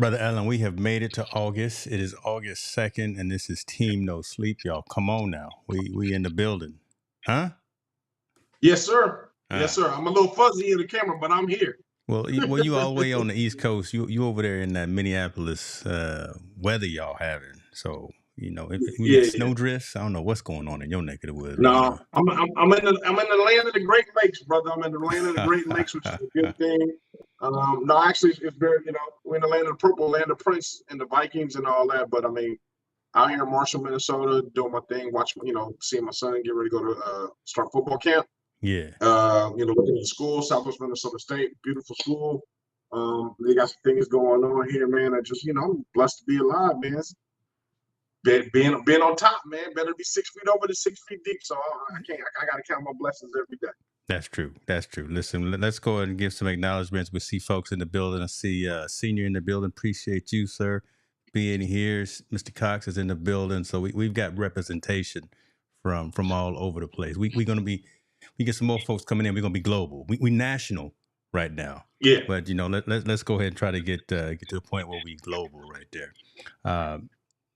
Brother Allen, we have made it to August. It is August 2nd, and this is Team No Sleep, y'all. Come on now. We in the building. Huh? Yes, sir. Yes, Ah. sir. I'm a little fuzzy in the camera, but I'm here. Well, you all the way on the East Coast. You over there in that Minneapolis weather y'all having. So, if we got Yeah, yeah. snowdrifts, I don't know what's going on in your neck of the woods, but No, I'm in the land of the Great Lakes, brother. I'm in the land of the Great Lakes, which is a good thing. No, actually, it's very, we're in the land of the purple, land of Prince and the Vikings and all that. But I mean, out here in Marshall, Minnesota, doing my thing, seeing my son get ready to go to start football camp. yeah. Looking at the school, Southwest Minnesota State, beautiful school. They got some things going on here, man. I'm blessed to be alive, man. Being on top, man. Better be 6 feet over than 6 feet deep. So I gotta count my blessings every day. That's true. That's true. Listen, let's go ahead and give some acknowledgments. We see folks in the building. I see Senior in the building. Appreciate you, sir, being here. Mr. Cox is in the building. So we've got representation from all over the place. We get some more folks coming in. We're gonna be global. We national right now. Yeah. But let's go ahead and try to get to the point where we global right there.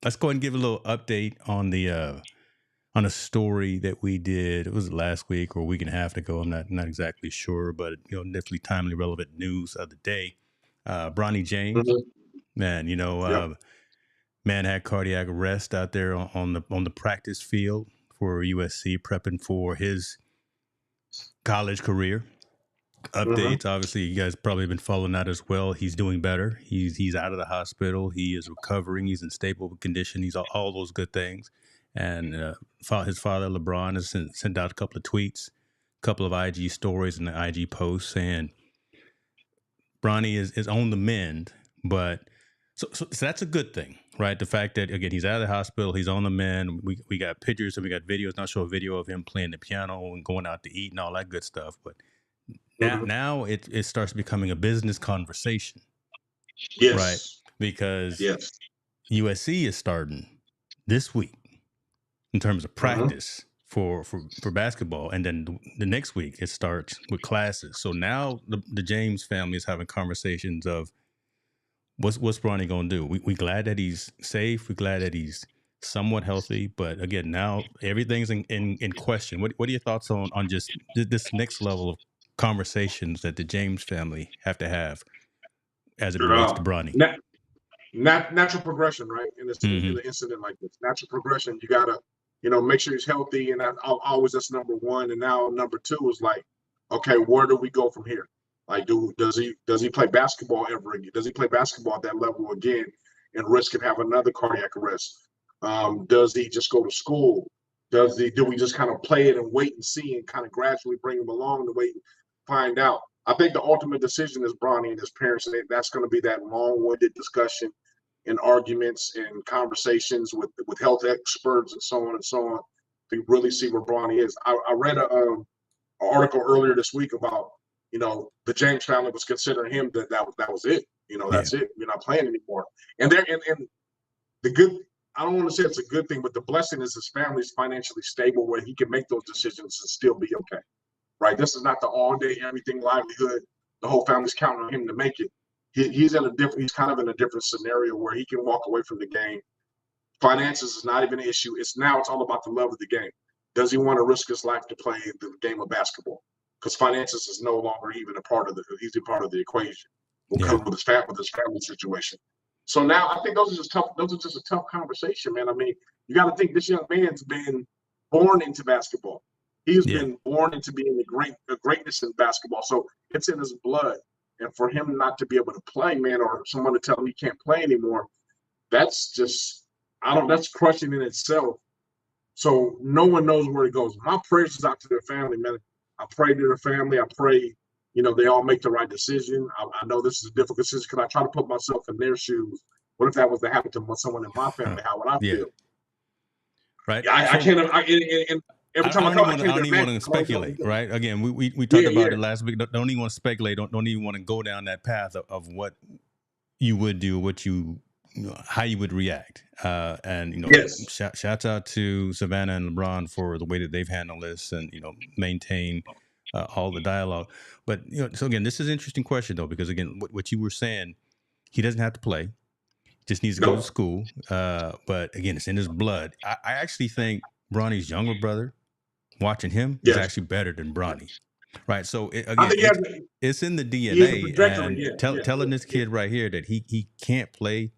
Let's go ahead and give a little update on a story that we did. It was last week or a week and a half ago. I'm not exactly sure, but definitely timely, relevant news of the day. Bronny James, man, Yep. man had cardiac arrest out there on the practice field for USC, prepping for his college career. Updates, obviously, you guys probably been following that as well. He's doing better. He's out of the hospital. He is recovering. He's in stable condition. He's all those good things. And his father, LeBron, has sent out a couple of tweets, a couple of IG stories and the IG posts saying Bronny is on the mend. But so that's a good thing, right? The fact that, again, he's out of the hospital, he's on the mend. We got pictures and we got videos. Not show a video of him playing the piano and going out to eat and all that good stuff. But now it starts becoming a business conversation. Yes. Right? Because USC is starting this week in terms of practice for basketball. And then the next week it starts with classes. So now the James family is having conversations of what's Bronny going to do? We glad that he's safe. We're glad that he's somewhat healthy. But again, now everything's in question. What are your thoughts on just this next level of conversations that the James family have to have as it relates to Bronny? Natural progression, right? In an incident like this, natural progression. You gotta, make sure he's healthy, and that's number one. And now number two is like, okay, where do we go from here? Like, does he play basketball ever again? Does he play basketball at that level again and risk of having another cardiac arrest? Does he just go to school? Do we just kind of play it and wait and see and kind of gradually bring him along to wait and find out? I think the ultimate decision is Bronny and his parents. That's going to be that long-winded discussion and arguments and conversations with health experts and so on and so on to really see where Bronny is. I read an article earlier this week about, the James family was considering him that was it. That's it. We're not playing anymore. And the good, I don't want to say it's a good thing, but the blessing is his family's financially stable where he can make those decisions and still be okay. Right? This is not the all day everything livelihood. The whole family's counting on him to make it. He's kind of in a different scenario where he can walk away from the game. Finances is not even an issue. It's all about the love of the game. Does he want to risk his life to play the game of basketball? Because finances is no longer even a part of the equation. With his family situation. So now I think those are just a tough conversation, man. I mean, you got to think this young man's been born into basketball. He's been born into being the greatness in basketball. So it's in his blood. And for him not to be able to play, man, or someone to tell him he can't play anymore, that's crushing in itself. So no one knows where it goes. My prayers is out to their family, man. I pray to their family. I pray, they all make the right decision. I know this is a difficult decision because I try to put myself in their shoes. What if that was to happen to someone in my family? How would I feel? Right. I can't. Every time I don't even want to speculate, right? Again, we talked about it last week. Don't even want to speculate. Don't even want to go down that path of what you would do, how you would react. Shouts out to Savannah and LeBron for the way that they've handled this and maintain all the dialogue. But so again, this is an interesting question though, because again, what you were saying, He doesn't have to play. Just needs to go to school. But again, it's in his blood. I actually think Bronny's younger brother, watching him, is actually better than Bronny. Right. So it's in the DNA. And telling this kid right here that he can't play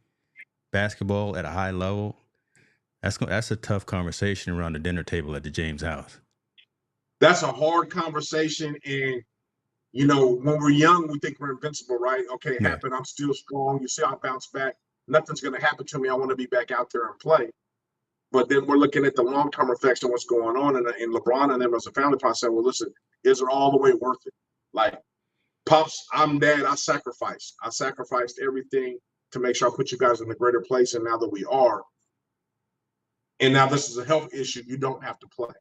basketball at a high level, that's a tough conversation around the dinner table at the James house. That's a hard conversation. And, you know, when we're young, we think we're invincible, right? Okay, it happened. I'm still strong. You see, I bounce back. Nothing's going to happen to me. I want to be back out there and play. But then we're looking at the long-term effects of what's going on. And LeBron and them as a family, I said, well, listen, is it all the way worth it? Like, Pops, I'm dad. I sacrificed everything to make sure I put you guys in a greater place. And now that we are, and now this is a health issue, you don't have to play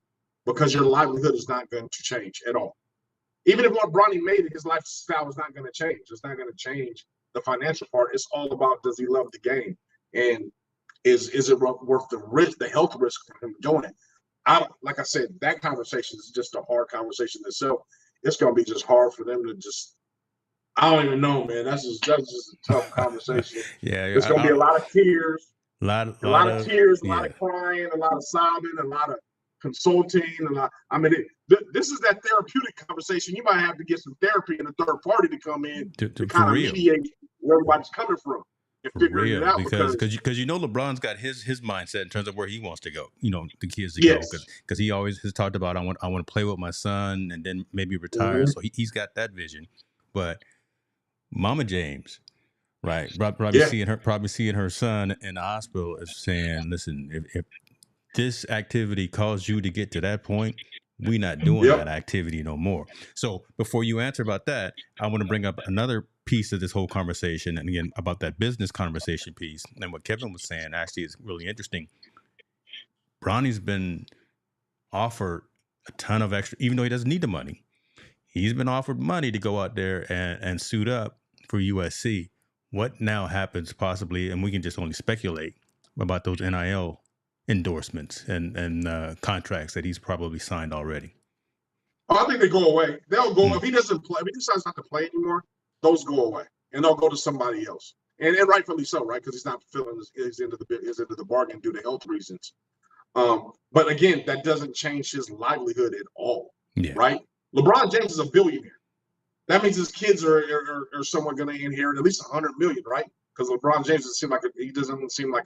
because your livelihood is not going to change at all. Even if what Bronny made it, his lifestyle is not going to change. It's not going to change the financial part. It's all about, does he love the game? And is it worth the risk, the health risk for him doing it? Like I said, that conversation is just a hard conversation itself. It's going to be just hard for them to just, I don't even know, man. That's just a tough conversation. It's going to be a lot of tears, a lot of tears, a lot of crying, a lot of sobbing, a lot of consulting. This is that therapeutic conversation. You might have to get some therapy and a third party to come in to kind of mediate where everybody's coming from. Real, because you know LeBron's got his mindset in terms of where he wants to go. You know, the kids to go because he always has talked about I want to play with my son and then maybe retire. Mm-hmm. So he's got that vision. But Mama James, right, probably seeing her son in the hospital is saying, listen, if this activity caused you to get to that point, we're not doing that activity no more. So before you answer about that, I want to bring up another piece of this whole conversation. And again, about that business conversation piece. And what Kevin was saying actually is really interesting. Bronny's been offered a ton of extra, even though he doesn't need the money. He's been offered money to go out there and suit up for USC. What now happens possibly, and we can just only speculate about those NIL endorsements and contracts that he's probably signed already? Oh, I think they go away. They'll go if he doesn't play. If he decides not to play anymore, those go away, and they'll go to somebody else, and rightfully so, right? Because he's not fulfilling his end of the bargain due to health reasons. But again, that doesn't change his livelihood at all, right? LeBron James is a billionaire. That means his kids are somewhat going to inherit at least $100 million, right? Because LeBron James doesn't seem like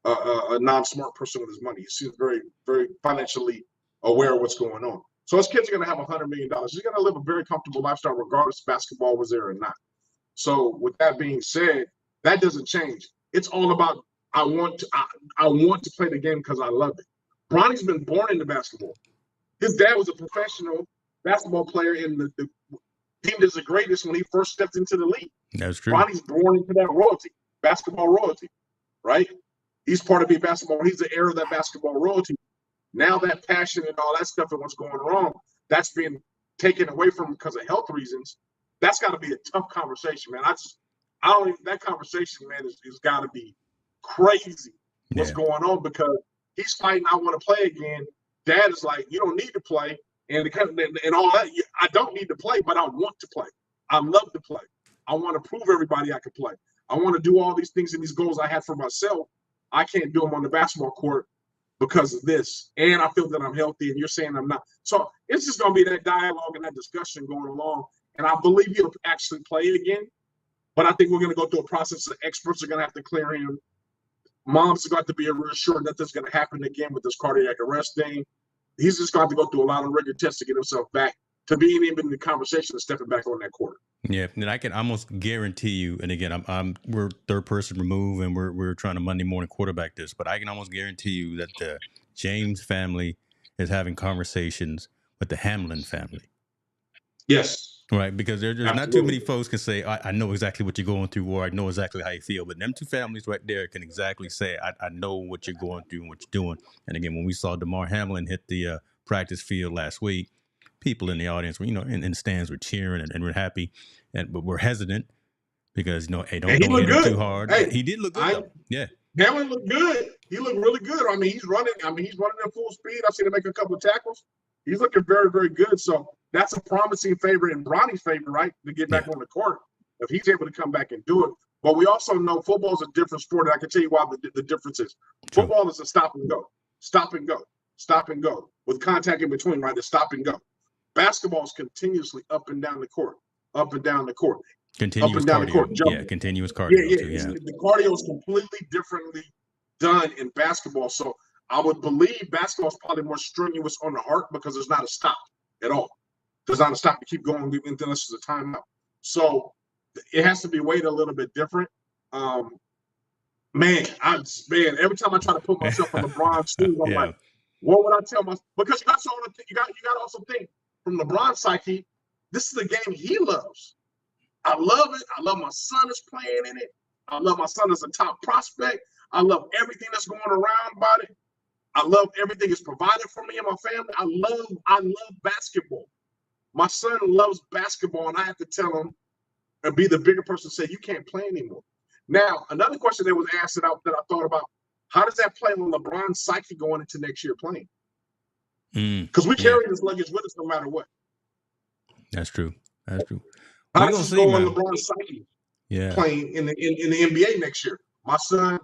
a non-smart person with his money. He seems very, very financially aware of what's going on. So his kids are going to have $100 million. He's going to live a very comfortable lifestyle, regardless if basketball was there or not. So with that being said, that doesn't change. It's all about I want to play the game because I love it. Bronny's been born into basketball. His dad was a professional basketball player and the deemed as the greatest when he first stepped into the league. That's true. Bronny's born into that royalty, basketball royalty, right? He's part of the basketball. He's the heir of that basketball royalty. Now that passion and all that stuff and what's going wrong, that's being taken away from him because of health reasons. That's got to be a tough conversation, man. That conversation, man, is got to be crazy. What's going on, because he's fighting. I want to play again. Dad is like, you don't need to play, and all that. I don't need to play, but I want to play. I love to play. I want to prove everybody I can play. I want to do all these things and these goals I had for myself. I can't do them on the basketball court because of this. And I feel that I'm healthy, and you're saying I'm not. So it's just going to be that dialogue and that discussion going along. And I believe he'll actually play again. But I think we're going to go through a process. The experts are going to have to clear him. Moms are going to have to be reassured that this is going to happen again with this cardiac arrest thing. He's just going to have to go through a lot of rigor tests to get himself back to being even in the conversation and stepping back on that court. Yeah, and I can almost guarantee you, and again, we're third person removed, and we're trying to Monday morning quarterback this, but I can almost guarantee you that the James family is having conversations with the Hamlin family. Yes. Right, because there's not too many folks can say, I know exactly what you're going through, or I know exactly how you feel. But them two families right there can exactly say, I know what you're going through and what you're doing. And again, when we saw DeMar Hamlin hit the practice field last week, people in the audience were, in the stands were cheering and we're happy, but we're hesitant because, hey, don't hit him too hard. Hey, he did look good, though. Yeah. Hamlin looked good. He looked really good. I mean, he's running at full speed. I've seen him make a couple of tackles. He's looking very, very good. So that's a promising favor in Bronny's favor, right, to get back on the court if he's able to come back and do it. But we also know football is a different sport, and I can tell you why the difference is. True. Football is a stop and go, stop and go, stop and go, with contact in between, right? It's stop and go. Basketball is continuously up and down the court, up and down the court. Continuous up and down cardio. The court, jumping. Yeah, continuous cardio too. Yeah. The cardio is completely differently done in basketball. So I would believe basketball is probably more strenuous on the heart because there's not a stop at all. There's not a stop to keep going until this is a timeout. So it has to be weighted a little bit different. Man, every time I try to put myself in LeBron's shoes, I'm like, what would I tell myself? Because you got to also think from LeBron's psyche, this is a game he loves. I love it. I love my son is playing in it. I love my son as a top prospect. I love everything that's going around about it. I love everything that's provided for me and my family. I love basketball. My son loves basketball, and I have to tell him and be the bigger person to say, you can't play anymore. Now, another question that was asked that I thought about, how does that play on LeBron's psyche going into next year playing? Because we carry this luggage with us no matter what. That's true. That's true. How does this go on LeBron's psyche playing in the NBA next year? My son,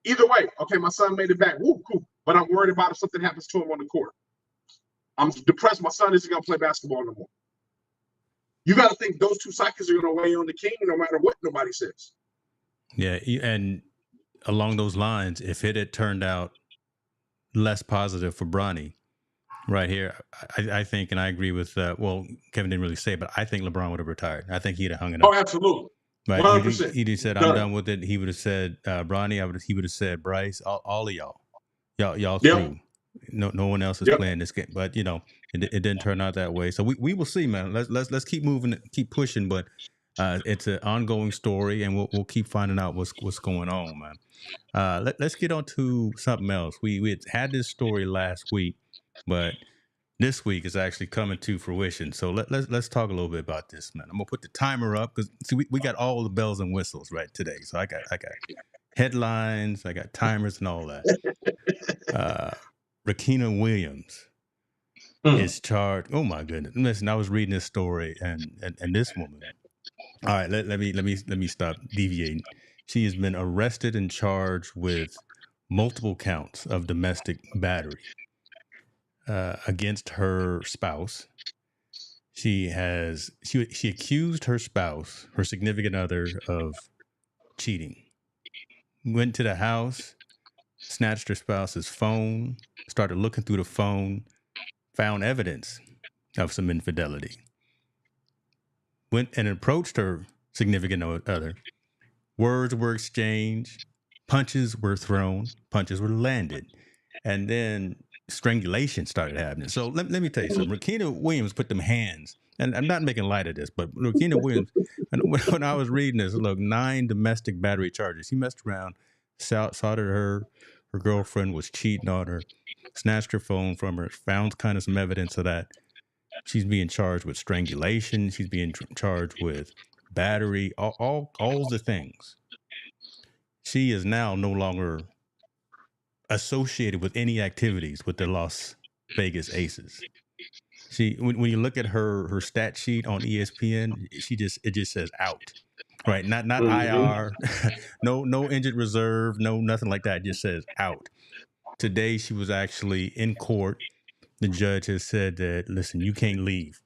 either way, okay, my son made it back. Woo, cool. But I'm worried about if something happens to him on the court. I'm depressed. My son isn't going to play basketball no more. You got to think those two psyches are going to weigh on the king no matter what nobody says. Yeah, and along those lines, if it had turned out less positive for Bronny right here, I think, and I agree with, Kevin didn't really say it, but I think LeBron would have retired. I think he'd have hung it up. Oh, absolutely. Right. 100%. He'd said, I'm done with it. He would have said, Bronny, he would have said, Bryce, all of y'all through. No one else is playing this game. But, it didn't turn out that way. So we will see, man. Let's keep moving, keep pushing. But it's an ongoing story, and we'll keep finding out what's going on, man. Let's get on to something else. We had this story last week, but this week is actually coming to fruition. So let's talk a little bit about this, man. I'm gonna put the timer up because we got all the bells and whistles right today. So I got headlines, I got timers and all that. Riquna Williams is charged. Oh my goodness! Listen, I was reading this story and this woman. All right, let me stop deviating. She has been arrested and charged with multiple counts of domestic battery against her spouse. She accused her spouse, her significant other, of cheating. Went to the house, snatched her spouse's phone, started looking through the phone, found evidence of some infidelity. Went and approached her significant other. Words were exchanged, punches were thrown, punches were landed, and then strangulation started happening. So let me tell you something. Riquna Williams put them hands, and I'm not making light of this, but Riquna Williams, when I was reading this, look, 9 domestic battery charges. He messed around, saw that her girlfriend was cheating on her, snatched her phone from her, found kind of some evidence of that. She's being charged with strangulation. She's being charged with battery, all the things. She is now no longer associated with any activities with the Las Vegas Aces. When you look at her stat sheet on ESPN, it just says out, right? Not IR, no injured reserve, no nothing like that. It just says out. Today she was actually in court. The judge has said that, listen, you can't leave.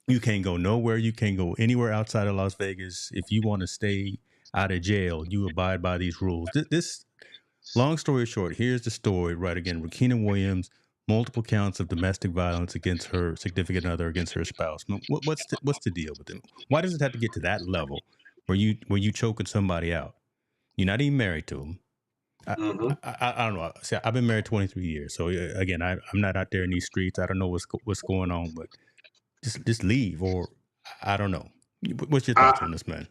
You can't go nowhere. You can't go anywhere outside of Las Vegas. If you want to stay out of jail, you abide by these rules. This long story short, here's the story, right? Again, Riquna Williams, multiple counts of domestic violence against her significant other, against her spouse. What's the deal with it? Why does it have to get to that level where you choking somebody out? You're not even married to them. I don't know. See, I've been married 23 years, so again, I'm not out there in these streets. I don't know what's going on, but just leave, or I don't know. What's your thoughts on this, man?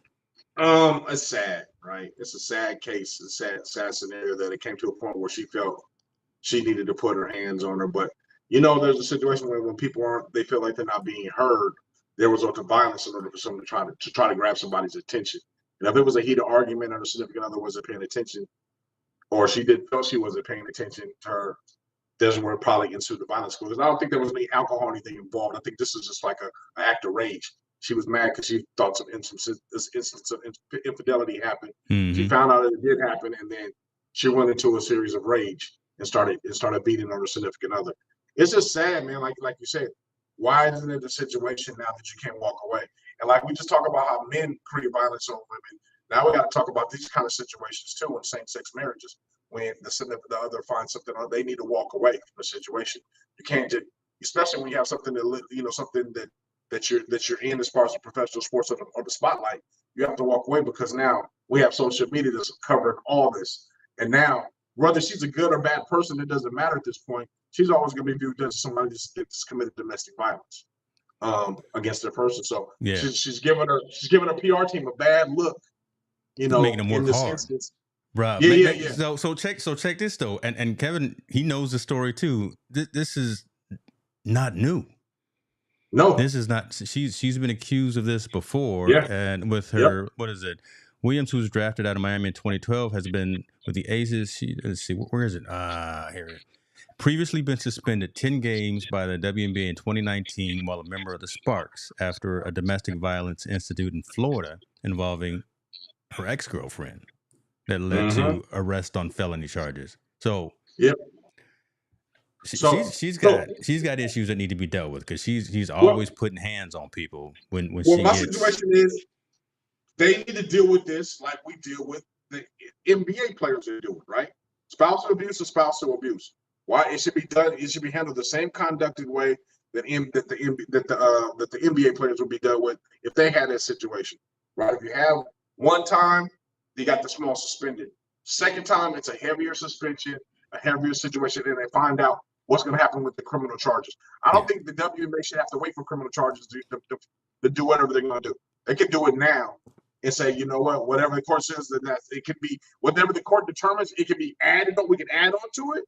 It's sad, right? It's a sad case, a sad scenario that it came to a point where she felt she needed to put her hands on her. But there's a situation where when people they feel like they're not being heard, there resort to violence in order for someone to try to grab somebody's attention. And if it was a heated argument and her significant other wasn't paying attention, or she felt she wasn't paying attention to her, there's where it probably ensued the violence. Because I don't think there was any alcohol or anything involved. I think this is just like an act of rage. she was mad because she thought some instance of infidelity happened. Mm-hmm. She found out that it did happen, and then she went into a series of rage and started beating on her significant other. It's just sad, man. Like you said, why isn't it a situation now that you can't walk away? And like we just talk about how men create violence on women, now we got to talk about these kind of situations too in same-sex marriages when the other finds something or they need to walk away from the situation. You can't just, especially when you have something something that you're in as far as the professional sports or the spotlight. You have to walk away because now we have social media that's covering all this. And now, whether she's a good or bad person, it doesn't matter at this point. She's always going to be viewed as somebody that's committed domestic violence against their person. So yeah. she's giving her PR team a bad look. Making them work in this hard. instance. Right. Yeah. So check this though, and Kevin, he knows the story too. This is not new. No, this is not. She's been accused of this before, Yeah. and with her, what is it? Williams, who was drafted out of Miami in 2012, has been with the Aces. Let's see, where is it? Here. Previously been suspended 10 games by the WNBA in 2019 while a member of the Sparks after a domestic violence incident in Florida involving her ex-girlfriend that led to arrest on felony charges. So, yep. She's got issues that need to be dealt with because she's always putting hands on people when she my gets. Situation is they need to deal with this like we deal with the NBA players are doing, right? Spousal abuse is spousal abuse. Why it should be done? It should be handled the same conducted way that the NBA players would be dealt with if they had that situation, right? If you have one time, you got the small suspended. Second time, it's a heavier suspension, a heavier situation, and they find out what's going to happen with the criminal charges. I don't think the WNBA should have to wait for criminal charges to do whatever they're going to do. They can do it now and say, you know what, whatever the court says, that it could be whatever the court determines, it can be added, but we can add on to it,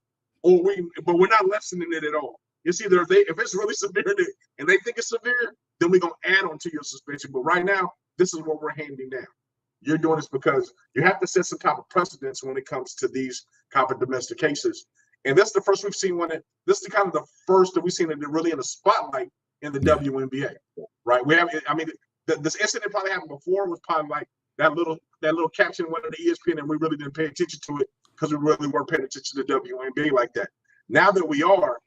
but we're not lessening it at all. It's either if it's really severe and they think it's severe, then we're going to add on to your suspension. But right now, this is what we're handing down. You're doing this because you have to set some type of precedence when it comes to these type of domestic cases. And that's the first we've seen this is kind of the first that we've seen it really in the spotlight in the WNBA, right? This incident probably happened before. It was probably like that little caption went on the ESPN, and we really didn't pay attention to it because we really weren't paying attention to the WNBA like that. Now that we are,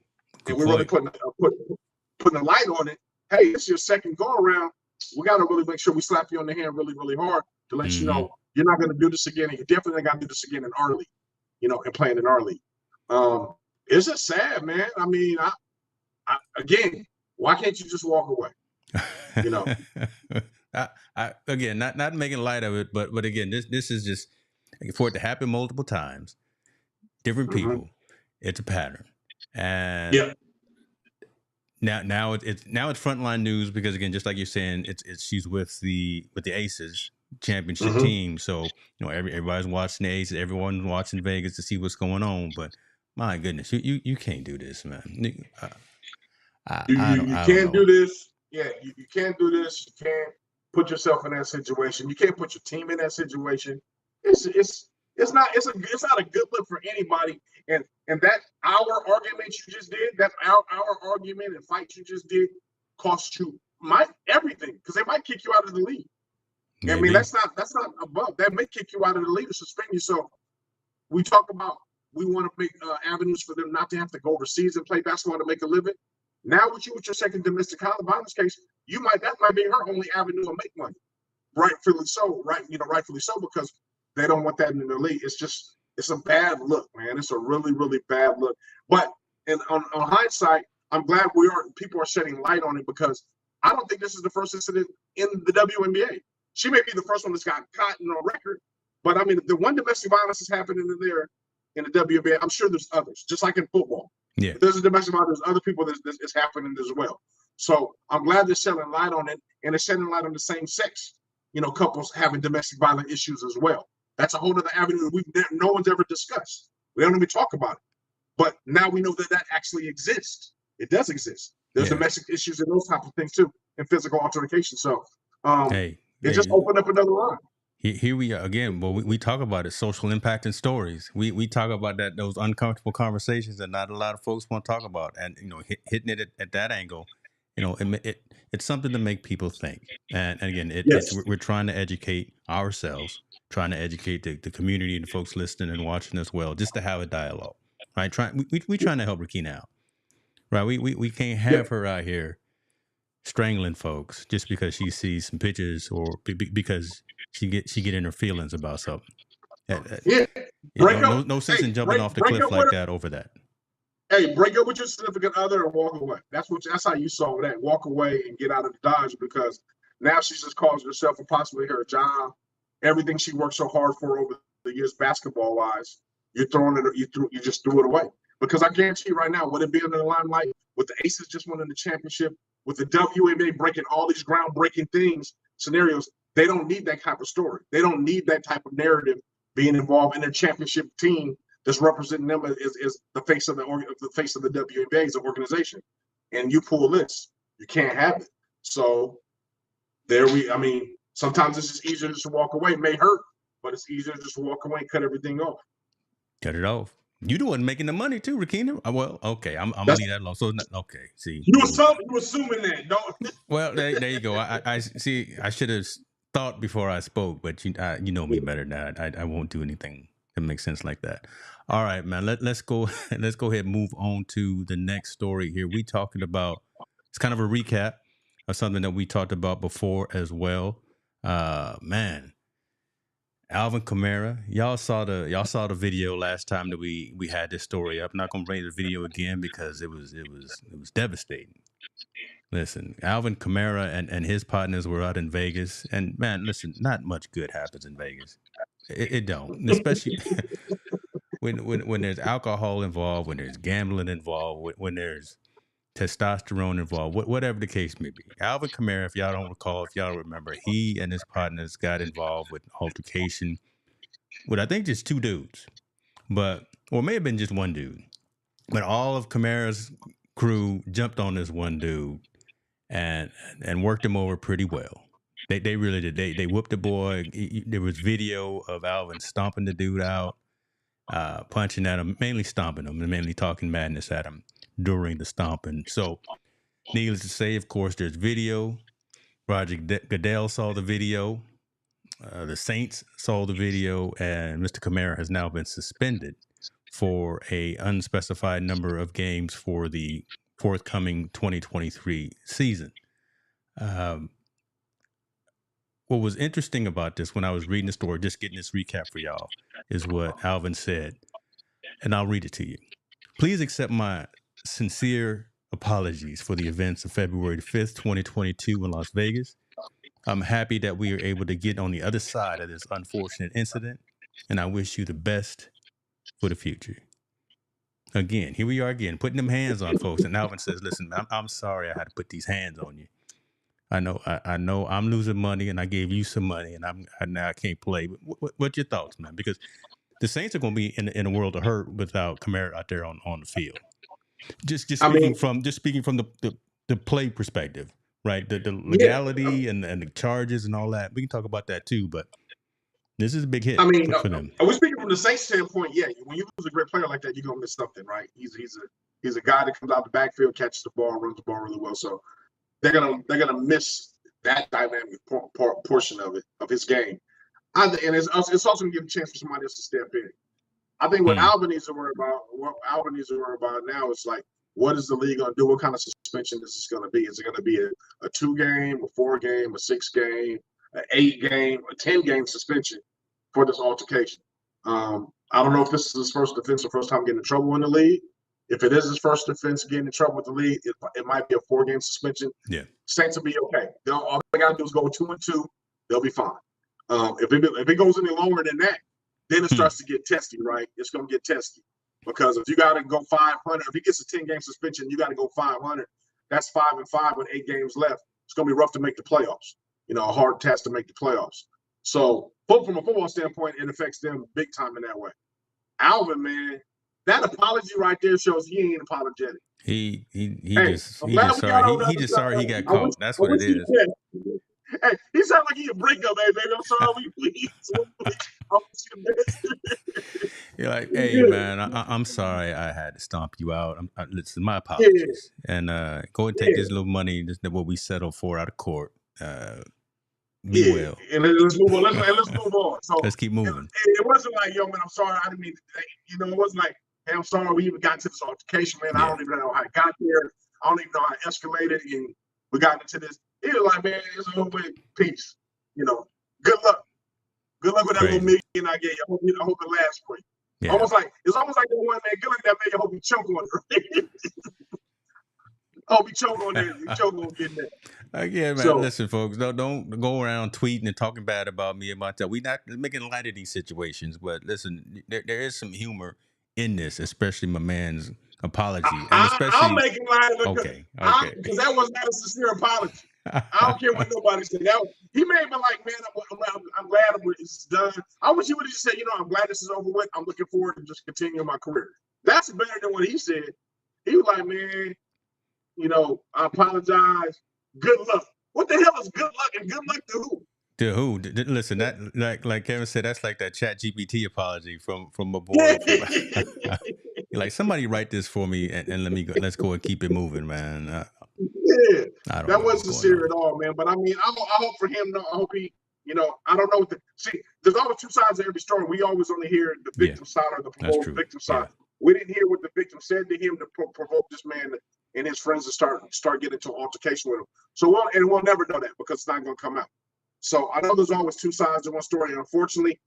and we're really putting a light on it. Hey, it's your second go around. We got to really make sure we slap you on the hand really, really hard to let you know you're not going to do this again, and you definitely got to do this again in our league, and playing in our league. It's just sad, man. I mean, again, why can't you just walk away? Again, not making light of it, but again, this is just for it to happen multiple times, different people. It's a pattern, and now it's frontline news because again, just like you're saying, it's she's with the Aces championship team, so everybody's watching the Aces, everyone's watching Vegas to see what's going on, but. My goodness, you can't do this, man. You can't do this. Yeah, you can't do this. You can't put yourself in that situation. You can't put your team in that situation. It's not a good look for anybody. And that our argument you just did, that our argument and fight you just did, cost you everything because they might kick you out of the league. Maybe. I mean, that's not above. That may kick you out of the league or suspend you. So we talk about. We want to make avenues for them not to have to go overseas and play basketball to make a living. Now, with your second domestic violence case, that might be her only avenue to make money. Rightfully so, rightfully so, because they don't want that in the league. It's a bad look, man. It's a really, really bad look. But on hindsight, I'm glad people are shedding light on it because I don't think this is the first incident in the WNBA. She may be the first one that's got caught on record, but I mean, the one domestic violence is happening in there. In the WNBA, I'm sure there's others, just like in football. Yeah, if there's a domestic violence, there's other people that's happening as well. So I'm glad they're shedding light on it, and they're shedding light on the same sex, couples having domestic violence issues as well. That's a whole other avenue that no one's ever discussed. We don't even talk about it, but now we know that actually exists. It does exist. There's domestic issues and those types of things too, and physical altercation. So it just opened up another line. Here we are again. Well, we talk about it, social impact and stories. We talk about those uncomfortable conversations that not a lot of folks want to talk about, and hitting it at that angle, it's something to make people think. And again, Yes. we're trying to educate ourselves, trying to educate the community and the folks listening and watching as well, just to have a dialogue, right? We trying to help Riquna out, right? We can't have Yep. her out here strangling folks just because she sees some pictures or because she get in her feelings about something. Yeah. Break up. No sense Hey, in jumping off the break cliff up like with that over that. break up with your significant other and walk away. That's how you saw that. Walk away and get out of the Dodge, because now she's just causing herself and possibly her job, everything she worked so hard for over the years, basketball wise. You're throwing it. You just threw it away, because I guarantee you right now, would it be under the limelight with the Aces just winning the championship, with the WNBA breaking all these groundbreaking scenarios? They don't need that type of story. They don't need that type of narrative being involved in their championship team that's representing them is the face of the WNBA as an organization. And you pull this, you can't have it. So sometimes it's just easier just to walk away. It may hurt, but it's easier just to walk away and cut everything off. Cut it off. You the one making the money too, Riquna. Well, okay, I'm gonna leave that alone. So okay, see, you assuming that, don't? Well, there you go. I see. I should have thought before I spoke, but you know me better than that. I won't do anything that makes sense like that. All right, man. Let's go. Let's go ahead and move on to the next story here. We talking about, it's kind of a recap of something that we talked about before as well. Man, Alvin Kamara. Y'all saw the video last time that we had this story up. I'm not gonna bring the video again because it was devastating. Listen, Alvin Kamara and his partners were out in Vegas, and man, listen, not much good happens in Vegas. It don't, especially when there's alcohol involved, when there's gambling involved, when there's testosterone involved, whatever the case may be. Alvin Kamara, if y'all don't recall, if y'all remember, he and his partners got involved with altercation with, I think, just two dudes, or it may have been just one dude, but all of Kamara's crew jumped on this one dude and worked him over pretty well. They really did. They whooped the boy. There was video of Alvin stomping the dude out, punching at him, mainly stomping him, and mainly talking madness at him during the stomping. So, needless to say, of course, there's video. Roger Goodell saw the video. The Saints saw the video, and Mr. Kamara has now been suspended for a unspecified number of games for the forthcoming 2023 season. What was interesting about this when I was reading the story, just getting this recap for y'all, is what Alvin said. And I'll read it to you. Please accept my sincere apologies for the events of February 5th, 2022 in Las Vegas. I'm happy that we are able to get on the other side of this unfortunate incident, and I wish you the best for the future. Again, here we are again, putting them hands on folks. And Alvin says, listen, I'm sorry I had to put these hands on you. I know I'm losing money, and I gave you some money, and now I can't play. What's your thoughts, man? Because the Saints are going to be in a world of hurt without Kamara out there on the field. Just speaking from the play perspective, right? The legality and the charges and all that. We can talk about that too, but this is a big hit for them. Are we speaking from the Saints standpoint? Yeah, when you lose a great player like that, you're gonna miss something, right? He's a guy that comes out the backfield, catches the ball, runs the ball really well. So they're gonna miss that dynamic portion of his game. And it's also gonna give a chance for somebody else to step in. I think what Alvin needs to worry about now is like, what is the league gonna do? What kind of suspension this is gonna be? Is it gonna be a 2-game, a 4-game, a 6-game, an 8-game, a 10-game suspension for this altercation? I don't know if this is his first offense or first time getting in trouble in the league. If it is his first offense getting in trouble with the league, it might be a 4-game suspension. Yeah, Saints will be okay. All they got to do is go 2-2. They'll be fine. If it goes any longer than that, then it starts to get testy, right? It's going to get testy, because if you got to go 500, if he gets a 10-game suspension, you got to go 500. That's 5-5 with 8 games left. It's going to be rough to make the playoffs. A hard task to make the playoffs. So, from a football standpoint, it affects them big time in that way. Alvin, man, that apology right there shows he ain't apologetic. He just sorry he got caught. That's what it is. Hey, he sound like he a breakup, hey, baby. I'm sorry, please. I'm You're like, hey, man, I'm sorry I had to stomp you out. Listen, my yeah, apologies. And go and take yeah, this little money, this what we settled for out of court. Be yeah. well. And let's move on. Let's move on. So Let's keep moving. it wasn't like, yo, man, I'm sorry, I didn't mean to. You know, it wasn't like, hey, I'm sorry, we even got to this altercation, man. I Yeah, don't even know how it got there. I don't even know how it escalated, and we got into this. It was like, man, it's over with. Peace. You know, good luck. Good luck with that little crazy. million I gave you. I hope it lasts for you. Yeah. It's almost like the one, man. Good luck that man. I hope you choke on it. I hope you choke on that. You choke on getting that. Again, man, So listen, folks, don't go around tweeting and talking bad about me and my time. We're not making light of these situations, but listen, there is some humor in this, especially my man's apology, and I'll especially make him lie okay, because that was not a sincere apology. I don't care what nobody said. He made me like, man, I'm glad it's done. I wish he would have just said, you know, I'm glad this is over with. I'm looking forward to just continuing my career. That's better than what he said. He was like, man, you know, I apologize. Good luck. What the hell is good luck and good luck to who? To who? Listen, that like Kevin said, that's like that Chat GPT apology from my boy. From like somebody write this for me and let me go. Let's go and keep it moving, man. Yeah, I don't that know what's wasn't going sincere on. at all, man. But I mean, I hope for him. I hope he, you know, I don't know. See, there's always two sides of every story. We always only hear the Yeah, victim side or the that's provoked true. victim side. Yeah, We didn't hear what the victim said to him to provoke this man and his friends to start getting into an altercation with him. So we'll never know that because it's not going to come out. So I know there's always two sides to one story. And unfortunately,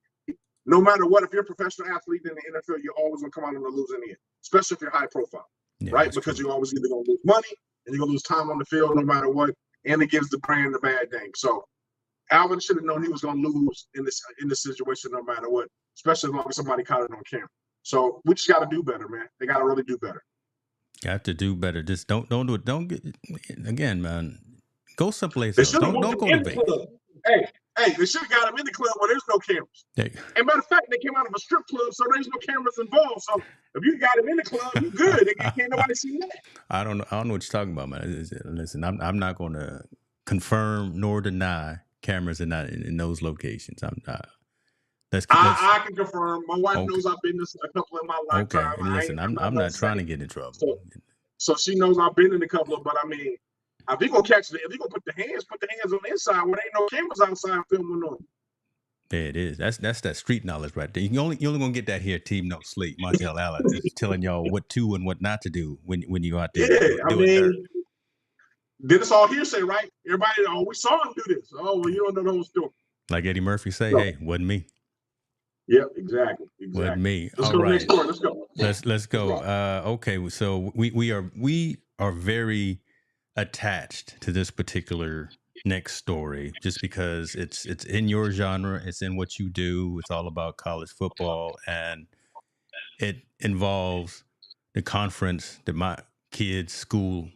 no matter what, if you're a professional athlete in the NFL, you're always going to come out on the losing end, especially if you're high profile, yeah, right? that's Because true. you're always either going to lose money and you're going to lose time on the field no matter what, and it gives the brand a bad name. So Alvin should have known he was going to lose in this situation no matter what, especially as long as somebody caught it on camera. So we just got to do better, man. They got to really do better. You have to do better. Just don't do it. Don't get again, man. Go someplace They else. should have Don't moved don't him go to in the Vegas. club. Hey, they should have got him in the club where there's no cameras. Hey. And matter of fact, they came out of a strip club, so there's no cameras involved. So if you got him in the club, you good. Can't nobody see that. I don't know. I don't know what you're talking about, man. Listen, I'm not going to confirm nor deny cameras are not in those locations. I'm not. Let's I can confirm. My wife okay. knows I've been to a couple in my Okay. lifetime. And listen, I'm not I'm gonna not say. trying to get in trouble. So she knows I've been in a couple of, but I mean, if you gonna catch it, if you gonna put the hands on the inside where there ain't no cameras outside filming on. There it is. That's that street knowledge right there. You're only gonna get that here. Team No Sleep. Montel Allen is telling y'all what to and what not to do when you out there Yeah, I doing dirt. mean, then it's all hearsay, right? Everybody, oh, we saw him do this. Oh, well, you don't know the whole story. Like Eddie Murphy say, So, hey, wasn't me. Yep, exactly. Wasn't me. Let's All go right. next door. Let's go. Let's go. Okay, so we are very attached to this particular next story just because it's in your genre, it's in what you do. It's all about college football, and it involves the conference that my kid's school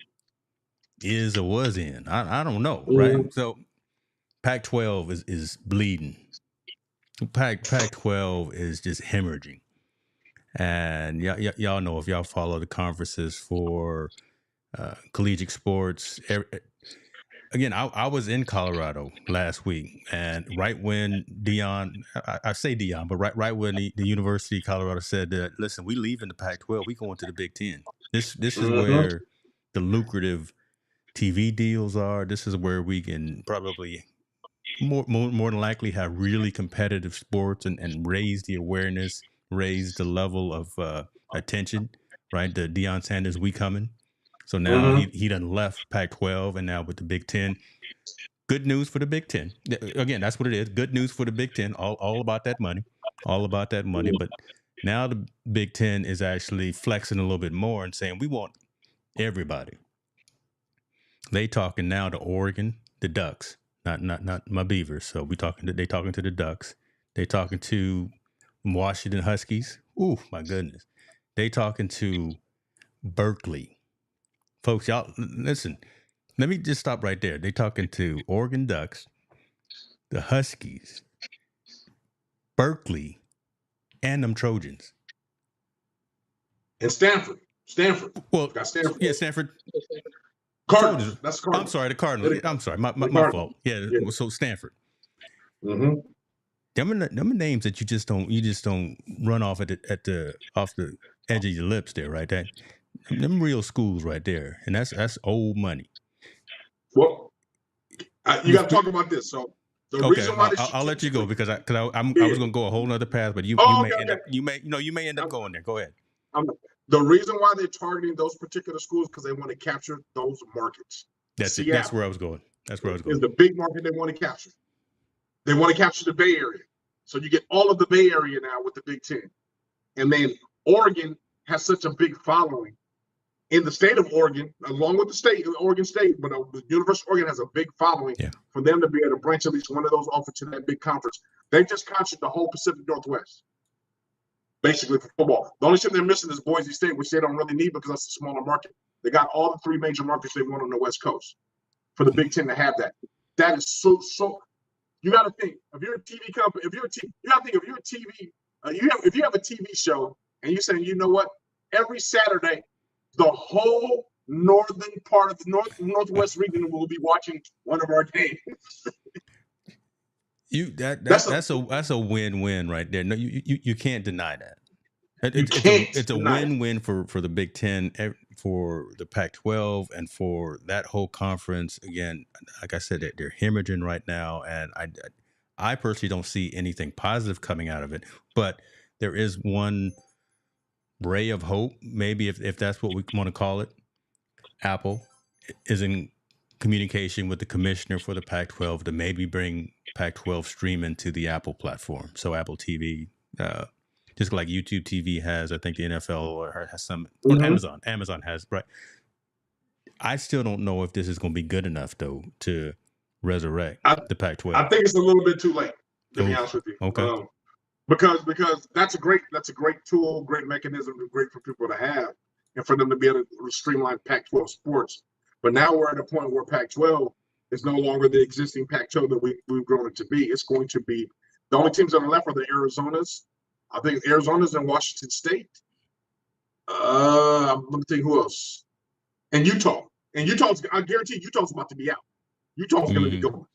is or was in. I don't know, right? Mm-hmm. So Pac-12 is bleeding. Pac-12 is just hemorrhaging. And y'all know, if y'all follow the conferences for collegiate sports. Again, I was in Colorado last week, and right when I say Dion, but right when the University of Colorado said that, listen, we leaving the Pac-12, we going to the Big Ten. This is where the lucrative TV deals are. This is where we can probably more than likely have really competitive sports and raise the awareness, raise the level of attention. Right, the Deion Sanders we coming. So now he done left Pac-12, and now with the Big Ten. Good news for the Big Ten. Again, that's what it is. Good news for the Big Ten. All about that money. All about that money. But now the Big Ten is actually flexing a little bit more and saying we want everybody. They talking now to Oregon, the Ducks, not my Beavers. So they talking to the Ducks. They talking to Washington Huskies. Ooh, my goodness. They talking to Berkeley. Folks, y'all listen. Let me just stop right there. They talking to Oregon Ducks, the Huskies, Berkeley, and them Trojans. And Stanford. Well, Got Stanford. yeah, Stanford. Cardinals. That's I'm Cardinals. sorry, the Cardinals. I'm sorry, my fault. Yeah, so Stanford. Mm-hmm. Them are names that you just don't run off off the edge of your lips there, right? Them real schools right there, and that's old money. Well, you got to talk about this. So the reason why I'll let you go because I was going to go a whole nother path, but you may end up going there. Go ahead. The reason why they're targeting those particular schools because they want to capture those markets. That's it. That's where I was going. Is the big market they want to capture. They want to capture the Bay Area. So you get all of the Bay Area now with the Big Ten. And then Oregon has such a big following in the state of Oregon, along with Oregon State, but the University of Oregon has a big following for them to be able to branch at least one of those off to that big conference. They've just captured the whole Pacific Northwest, basically, for football. The only thing they're missing is Boise State, which they don't really need because that's a smaller market. They got all the three major markets they want on the West Coast for the Big Ten to have that. That is so. You got to think if you're a TV company, if you're a TV show, and you're saying, you know what, every Saturday, the whole northern part of the northwest region will be watching one of our games. That's a win-win right there. No, you can't deny that. It's a win-win for the Big Ten, for the Pac-12, and for that whole conference. Again, like I said, they're hemorrhaging right now, and I personally don't see anything positive coming out of it. But there is one ray of hope, maybe if that's what we want to call it. Apple is in communication with the commissioner for the Pac-12 to maybe bring Pac-12 streaming to the Apple platform. So Apple TV, just like YouTube TV has, I think the NFL has some. Mm-hmm. Amazon has, right? I still don't know if this is going to be good enough though to resurrect the Pac-12. I think it's a little bit too late, to be honest with you. Okay. Because that's a great tool, great mechanism, great for people to have, and for them to be able to streamline Pac-12 sports. But now we're at a point where Pac-12 is no longer the existing Pac-12 that we've grown it to be. It's going to be the only teams that are left are the Arizonas. I think Arizona's and Washington State. Let me think who else. And Utah. And I guarantee Utah's about to be out. Utah's going to be going.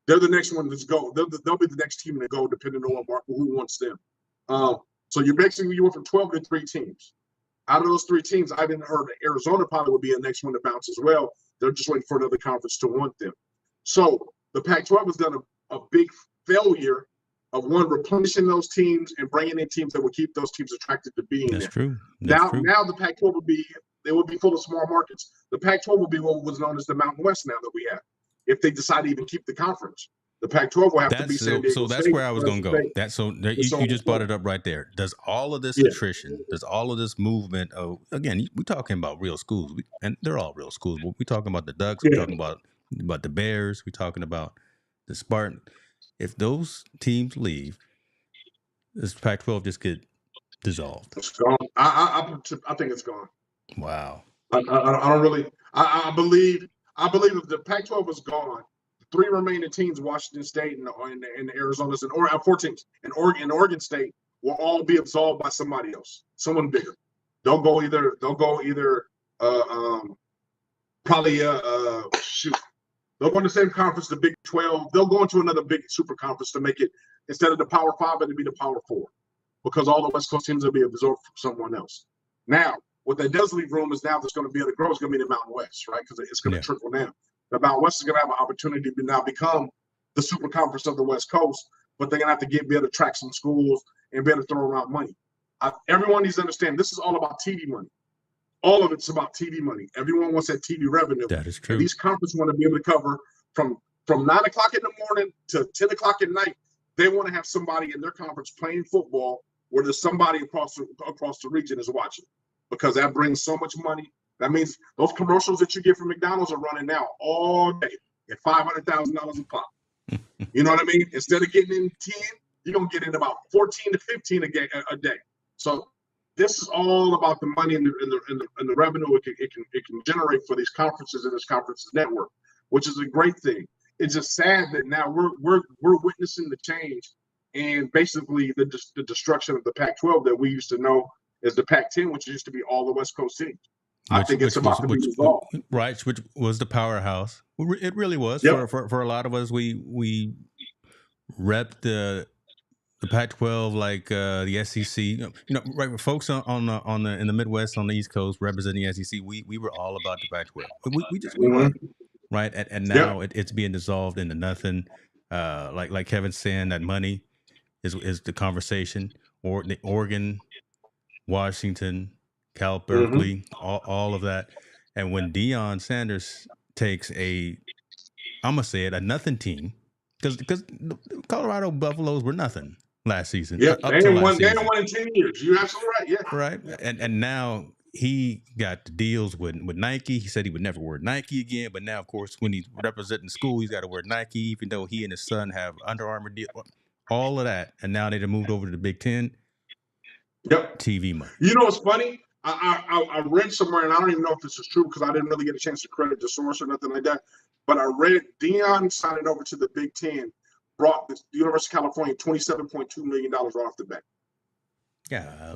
They're the next one that's go. They'll be the next team to go, depending on who wants them. So you went from 12 to 3 teams. Out of those 3 teams, I didn't heard Arizona probably would be the next one to bounce as well. They're just waiting for another conference to want them. So the Pac-12 has done a big failure of replenishing those teams and bringing in teams that would keep those teams attracted to being there. That's true. Now the Pac-12 would be full of small markets. The Pac-12 will be what was known as the Mountain West now that we have. If they decide to even keep the conference, the Pac-12 will have to be San Diego So that's State, where I was going to go. You just brought it up right there. Does all of this attrition, does all of this movement of, again, we're talking about real schools, and they're all real schools. We're talking about the Ducks, we're talking about the Bears, we're talking about the Spartans. If those teams leave, does Pac-12 just get dissolved? It's gone. I think it's gone. Wow. I don't really. I believe if the Pac-12 is gone, the 3 remaining teams, Washington State and Arizona, and 4 teams, and Oregon State will all be absolved by somebody else, someone bigger. They'll go either probably They'll go in the same conference, the Big 12. They'll go into another big super conference to make it, instead of the Power 5, it'll be the Power 4, because all the West Coast teams will be absorbed from someone else. Now, what that does leave room is now that's going to be able to grow is going to be the Mountain West, right? Because it's going to trickle down. The Mountain West is going to have an opportunity to now become the super conference of the West Coast, but they're going to have to be able to track some schools and be able to throw around money. Everyone needs to understand this is all about TV money. All of it's about TV money. Everyone wants that TV revenue. That is true. And these conferences want to be able to cover from 9 o'clock in the morning to 10 o'clock at night. They want to have somebody in their conference playing football where there's somebody across the region is watching, because that brings so much money. That means those commercials that you get from McDonald's are running now all day at $500,000 a pop. You know what I mean? Instead of getting in 10, you're going to get in about 14 to 15 a day. So this is all about the money and the revenue it can generate for these conferences and this conferences network, which is a great thing. It's just sad that now we're witnessing the change and basically the destruction of the Pac-12 that we used to know as the Pac-10, which used to be all the West Coast teams. I think it's about to be resolved. Which was the powerhouse. It really was. Yep. For a lot of us, we rep the Pac-12 like the SEC. Right? Folks on the in the Midwest, on the East Coast, representing the SEC, we were all about the Pac-12. We were right, and now it's being dissolved into nothing. Like Kevin's saying, that money is the conversation, or the Oregon, Washington, Cal Berkeley, all of that. And when Deion Sanders takes I'm gonna say it, a nothing team, because Colorado Buffaloes were nothing last season. Yeah, up to last season. They ain't won in 10 years. You're absolutely right. Yeah. Right. And now he got the deals with Nike. He said he would never wear Nike again. But now, of course, when he's representing school, he's got to wear Nike, even though he and his son have Under Armour deal, all of that. And now they've moved over to the Big Ten. Yep. TV money. You know what's funny? I read somewhere, and I don't even know if this is true because I didn't really get a chance to credit the source or nothing like that. But I read Deion signing over to the Big Ten brought the University of California $27.2 million right off the bat. Yeah.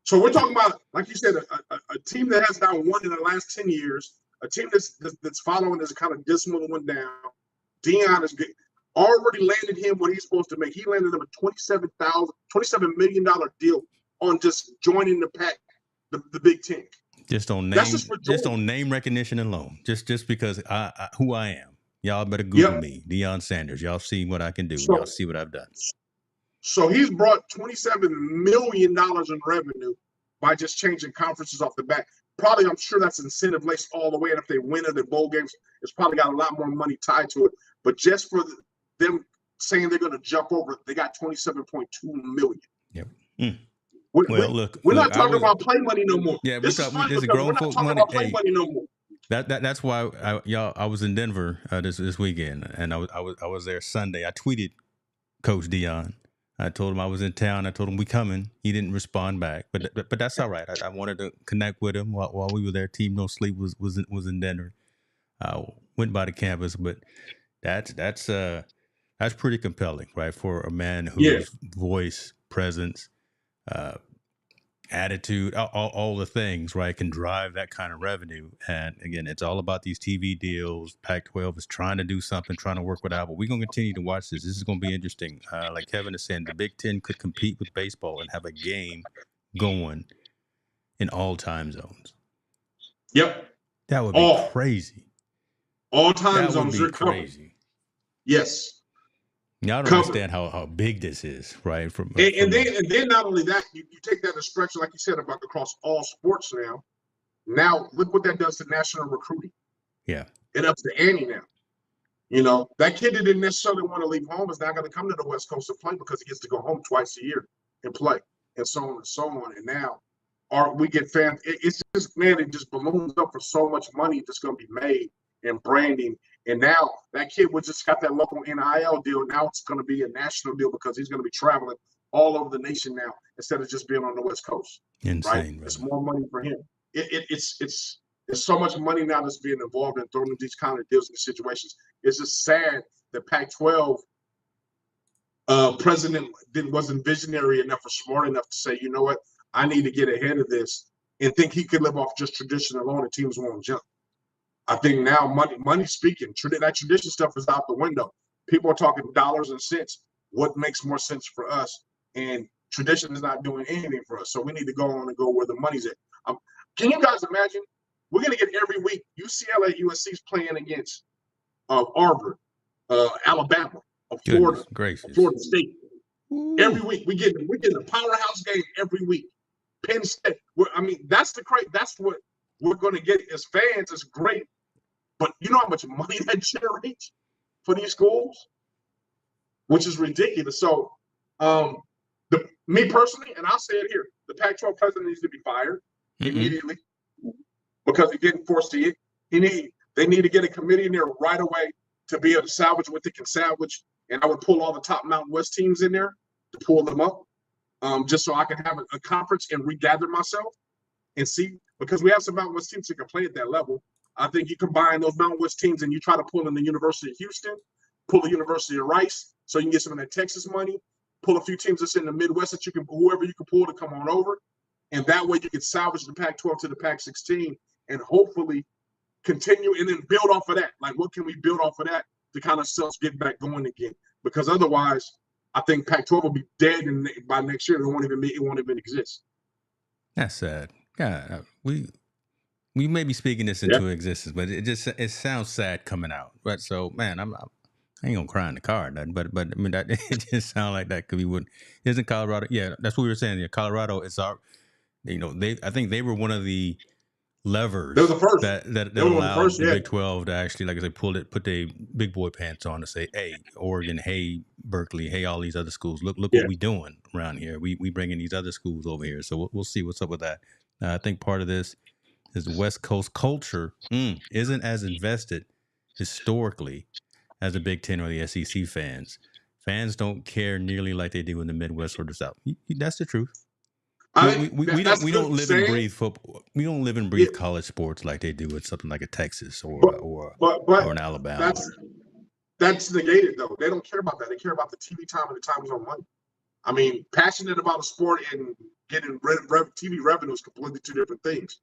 So we're talking about, like you said, a team that has not won in the last 10 years, a team that's following this kind of dismal one down. Deion has already landed him what he's supposed to make. He landed him a $27 million deal on just joining the pack, the Big Ten. Just on name recognition alone. Just because who I am. Y'all better Google me, Deion Sanders. Y'all see what I can do. Y'all see what I've done. So he's brought $27 million in revenue by just changing conferences off the bat. Probably, I'm sure that's incentive laced all the way. And if they win at the bowl games, it's probably got a lot more money tied to it. But just for them saying they're going to jump over, they got $27.2 million. Yep. We're not talking about play money no more. Yeah, this is grown folks money. About play money no more. That's why I was in Denver this weekend, and I was there Sunday. I tweeted Coach Deion. I told him I was in town. I told him we coming. He didn't respond back, but that's all right. I wanted to connect with him while we were there. Team No Sleep was in Denver. Went by the campus, but that's pretty compelling, right? For a man whose voice, presence, attitude, all the things, right, can drive that kind of revenue. And again, it's all about these TV deals. Pac-12 is trying to do something, trying to work with Apple. We're going to continue to watch this. This is going to be interesting. Like Kevin is saying, the Big Ten could compete with baseball and have a game going in all time zones. Yep. That would be crazy. All time zones are crazy. Yes. Y'all don't understand how big this is, right? And then not only that, you take that expression, like you said, about across all sports now. Now, look what that does to national recruiting. Yeah. It ups the ante now. You know, that kid that didn't necessarily want to leave home is now going to come to the West Coast to play because he gets to go home twice a year and play, and so on and so on. And now, we get fans. It's just, man, it just balloons up for so much money that's going to be made in branding. And now that kid was just got that local NIL deal. Now it's going to be a national deal because he's going to be traveling all over the nation now instead of just being on the West Coast. Insane, right? It's more money for him. It's so much money now that's being involved in throwing these kind of deals and situations. It's just sad that Pac-12 president wasn't visionary enough or smart enough to say, you know what, I need to get ahead of this and think he could live off just tradition alone and teams won't jump. I think now money speaking, that tradition stuff is out the window. People are talking dollars and cents. What makes more sense for us? And tradition is not doing anything for us. So we need to go on and go where the money's at. Can you guys imagine? We're going to get every week UCLA, USC's playing against Auburn, Alabama, Florida, Florida State. Ooh. Every week we're getting a powerhouse game every week. Penn State. That's what we're going to get as fans. Is great. But you know how much money that generates for these schools, which is ridiculous. So, me personally, and I'll say it here, the Pac-12 president needs to be fired immediately because he didn't foresee it. They need to get a committee in there right away to be able to salvage what they can salvage. And I would pull all the top Mountain West teams in there to pull them up, just so I can have a conference and regather myself and see, because we have some Mountain West teams that can play at that level. I think you combine those Mountain West teams and you try to pull in the University of Houston, pull the University of Rice, so you can get some of that Texas money, pull a few teams that's in the Midwest that whoever you can pull to come on over, And that way you can salvage the Pac-12 to the Pac-16 and hopefully continue and then build off of that. Like, what can we build off of that to kind of self get back going again? Because otherwise, I think Pac-12 will be dead, and by next year it won't even exist. That's sad. Yeah, we may be speaking this into existence, but it sounds sad coming out. But so, man, I ain't gonna cry in the car, nothing. But I mean, that it just sounds like that could be what isn't Colorado. Yeah, that's what we were saying. Yeah, Colorado is our. I think they were one of the levers the first. that allowed the Big 12 to actually, like I said, put their big boy pants on to say, hey, Oregon, hey, Berkeley, hey, all these other schools, look what we doing around here. We bringing these other schools over here. So we'll see what's up with that. I think part of this is the West Coast culture isn't as invested historically as the Big Ten or the SEC fans. Fans don't care nearly like they do in the Midwest or the South. That's the truth. We don't live and breathe football. We don't live and breathe college sports like they do at something like a Texas or an Alabama. That's negated though. They don't care about that. They care about the TV time and the time zone money. I mean, passionate about a sport and getting TV revenue is completely two different things.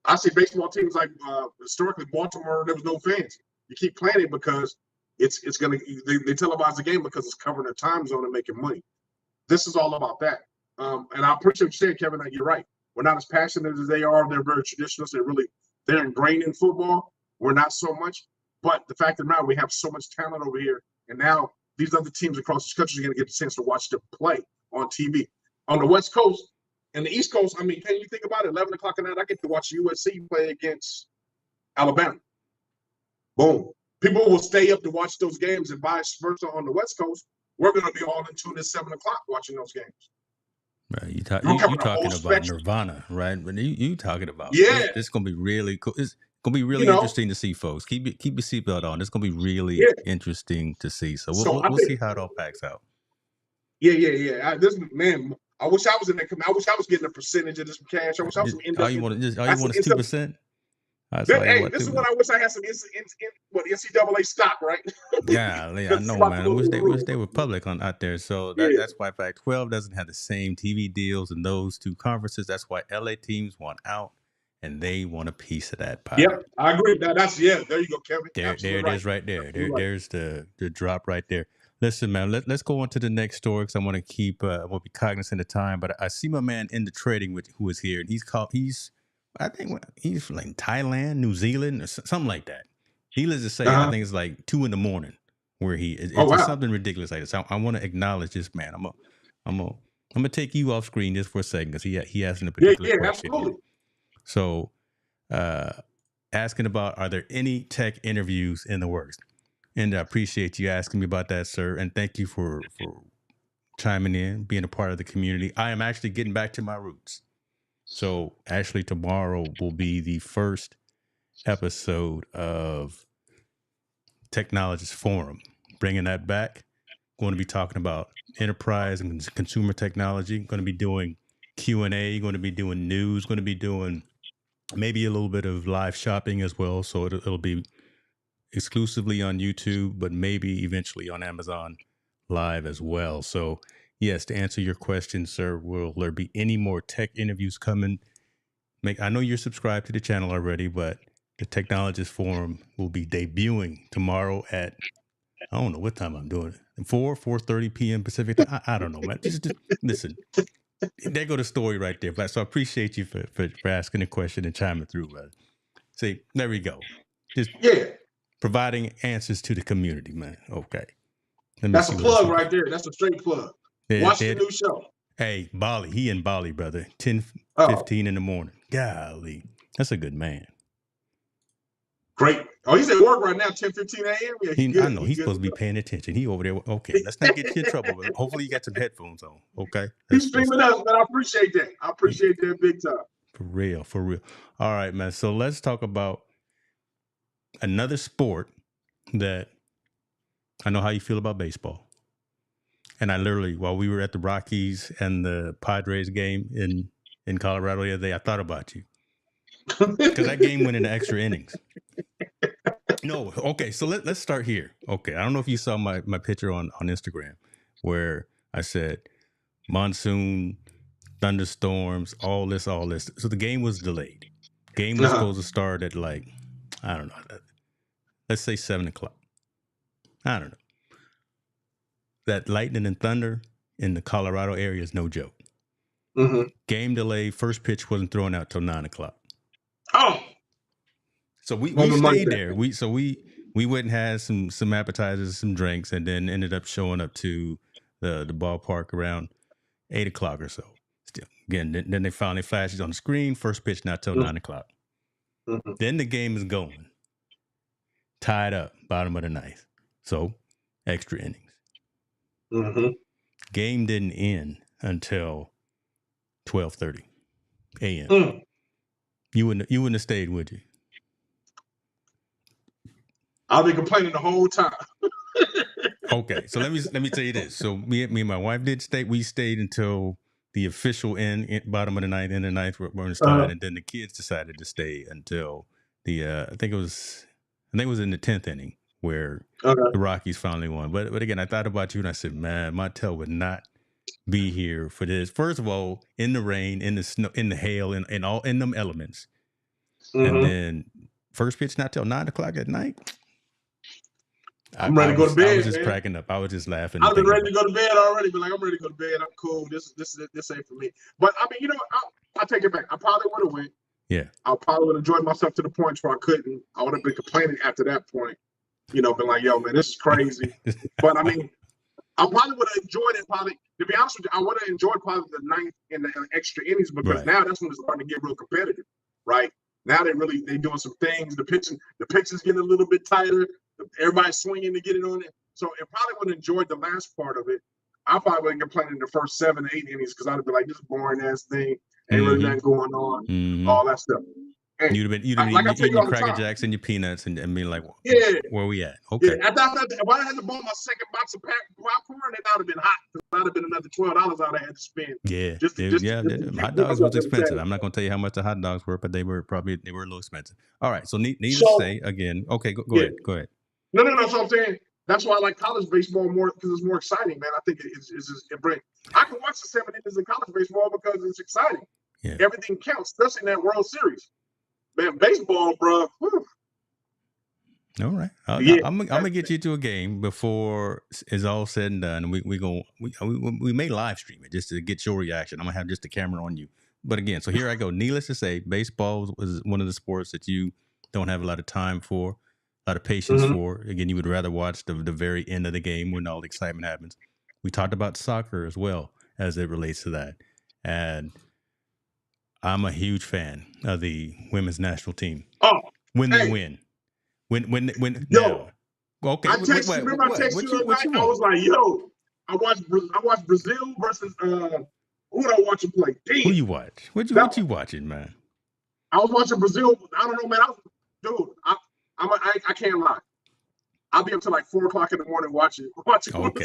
I see baseball teams like historically Baltimore. There was no fans. You keep playing it because it's gonna. They televise the game because it's covering their time zone and making money. This is all about that. And I appreciate what you saying, Kevin, that you're right. We're not as passionate as they are. They're very traditionalist. They're ingrained in football. We're not so much. But the fact of the matter, we have so much talent over here. And now these other teams across this country are going to get the chance to watch them play on TV. On the West Coast and the East Coast, I mean, can you think about it? 11 o'clock at night, I get to watch USC play against Alabama. Boom. People will stay up to watch those games, and vice versa on the West Coast. We're going to be all in tune at 7 o'clock watching those games. Right, you talking about Nirvana, right? But you talking about it's gonna be really cool. It's gonna be really interesting to see, folks. Keep your seatbelt on. It's gonna be really interesting to see. So we'll see how it all packs out. Yeah. I wish I was in that. I wish I was getting a percentage of this cash. I wish I was. All you want is 2%. Hey, this is what I wish I had some NCAA stock, right? Yeah, I know, man. I wish they were public out there. So that's why Pac-12 doesn't have the same TV deals in those two conferences. That's why LA teams want out, and they want a piece of that pie. Yep, I agree. There you go, Kevin. There it is, right there. There's the drop right there. Listen, man. Let's go on to the next story because I want to keep. We'll be cognizant of time, but I see my man in the trading who is here, and I think he's from like Thailand, New Zealand, or something like that. Needless to say, I think it's like 2 a.m. where he is. It's something ridiculous like this. I want to acknowledge this man. I'm gonna take you off screen just for a second because he asked a particular question. Absolutely. So, asking about are there any tech interviews in the works? And I appreciate you asking me about that, sir. And thank you for chiming in, being a part of the community. I am actually getting back to my roots. So actually tomorrow will be the first episode of Technologist Forum. Bringing that back. Going to be talking about enterprise and consumer technology. Going to be doing Q&A. Going to be doing news. Going to be doing maybe a little bit of live shopping as well. So it'll be exclusively on YouTube, but maybe eventually on Amazon Live as well. So yes, to answer your question, sir, will there be any more tech interviews coming? I know you're subscribed to the channel already, but the Technologist Forum will be debuting tomorrow at, I don't know what time I'm doing it, 4:30 p.m. Pacific time. I don't know, man. Just listen. There go the story right there. So I appreciate you for asking the question and chiming through, brother. See, there we go. Just providing answers to the community, man. Okay. That's a plug right there. That's a straight plug. Watch the new show. Hey, Bali. He in Bali, brother. 10:15 in the morning. Golly. That's a good man. Great. Oh, he's at work right now, 10:15 a.m. Yeah, I know. He's supposed to be paying attention. He over there. Okay, let's not get you in trouble. But hopefully you got some headphones on. Okay. He's streaming us, man. I appreciate that. I appreciate that big time. For real. All right, man. So let's talk about another sport that I know how you feel about baseball. And I literally, while we were at the Rockies and the Padres game in Colorado the other day, I thought about you. Because that game went into extra innings. No, okay, so let's start here. Okay, I don't know if you saw my picture on Instagram where I said monsoon thunderstorms, all this. So the game was delayed. Game was supposed to start at like, I don't know, let's say 7:00. I don't know. That lightning and thunder in the Colorado area is no joke. Game delay. First pitch wasn't thrown out till 9:00. Oh, so we stayed there. We went and had some appetizers, some drinks, and then ended up showing up to the ballpark around 8:00 or so. Still, again, then they finally flashes on the screen. First pitch not till 9:00. Then the game is going. Tied up, bottom of the ninth. So extra innings. Game didn't end until 12:30 a.m. You wouldn't have stayed, would you? I'll be complaining the whole time. Okay, so let me tell you this. So me and my wife did stay. We stayed until the official bottom of the ninth, end of the ninth were started, and then the kids decided to stay until the I think it was in the 10th inning where the Rockies finally won. But again, I thought about you and I said, man, Montel would not be here for this. First of all, in the rain, in the snow, in the hail, in all in them elements, and then first pitch not till 9:00 at night. I'm ready to go to bed. I was just cracking up. I was just laughing. I've been ready to go to bed already, but like I'm ready to go to bed. I'm cool. This ain't for me. But I mean, you know, I take it back. I probably would have went. Yeah. I probably would have enjoyed myself to the point where I couldn't. I would have been complaining after that point. You know, been like, yo, man, this is crazy. But I mean, I probably would have enjoyed it. Probably, to be honest with you, I would have enjoyed probably the ninth and the extra innings because now that's when it's starting to get real competitive, right? Now they doing some things. The pitching's getting a little bit tighter. Everybody's swinging to get it on it. So it probably would have enjoyed the last part of it. I probably would have complained in the first 7 or 8 innings because I'd have been like, this is boring ass thing. Ain't really nothing going on. All that stuff. And you'd have eating your Cracker Jacks and your peanuts and being like, where we at? Okay. Yeah, if I had to buy my second box of popcorn, it would have been hot. Because that would have been another $12 I'd have had to spend. Yeah. Hot dogs was expensive. I'm not going to tell you how much the hot dogs were, but they were a little expensive. All right. So needless to say, again, okay, go ahead. Go ahead. No, that's what I'm saying. That's why I like college baseball more because it's more exciting, man. I think it brings. I can watch the 7 innings in college baseball because it's exciting. Yeah. Everything counts, especially in that World Series. Man, baseball, bro. Whew. All right, I'm gonna get you to a game before it's all said and done. We may live stream it just to get your reaction. I'm gonna have just the camera on you. But again, so here I go. Needless to say, baseball was one of the sports that you don't have a lot of time for, a lot of patience for. Again, you would rather watch the very end of the game when all the excitement happens. We talked about soccer as well as it relates to that, and I'm a huge fan of the women's national team. Oh, when they win. When yo, now. Okay. I texted you the night. I was like, yo, I watched Brazil versus who did I watch them play? Damn. Who you watch? What you watching, man? I was watching Brazil. I don't know, man. I can't lie. I'll be up till like 4:00 in the morning watching. Okay.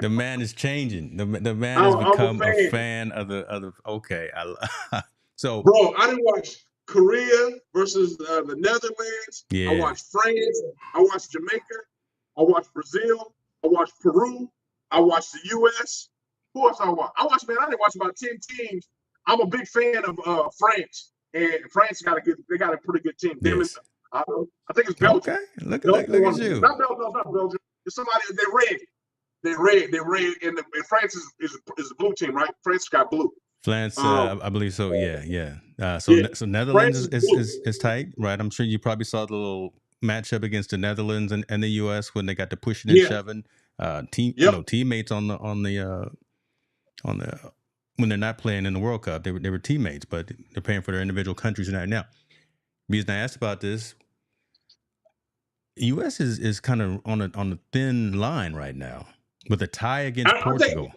The man is changing. The man has become a fan of the. Okay. So, bro, I didn't watch Korea versus the Netherlands. Yeah. I watched France. I watched Jamaica. I watched Brazil. I watched Peru. I watched the U.S. Who else I watched? I didn't watch about 10 teams. I'm a big fan of France, and France got a pretty good team. Yes. I think it's Belgium. Okay, look at you. Not Belgium. It's somebody. They're red, and France is a blue team, right? France got blue. France, I believe so. Yeah. So Netherlands is tight, right? I'm sure you probably saw the little matchup against the Netherlands and the U.S. when they got to pushing and shoving. Teammates on the when they're not playing in the World Cup, they were teammates, but they're playing for their individual countries right now. The reason I asked about this, U.S. is kind of on a thin line right now with a tie against Portugal.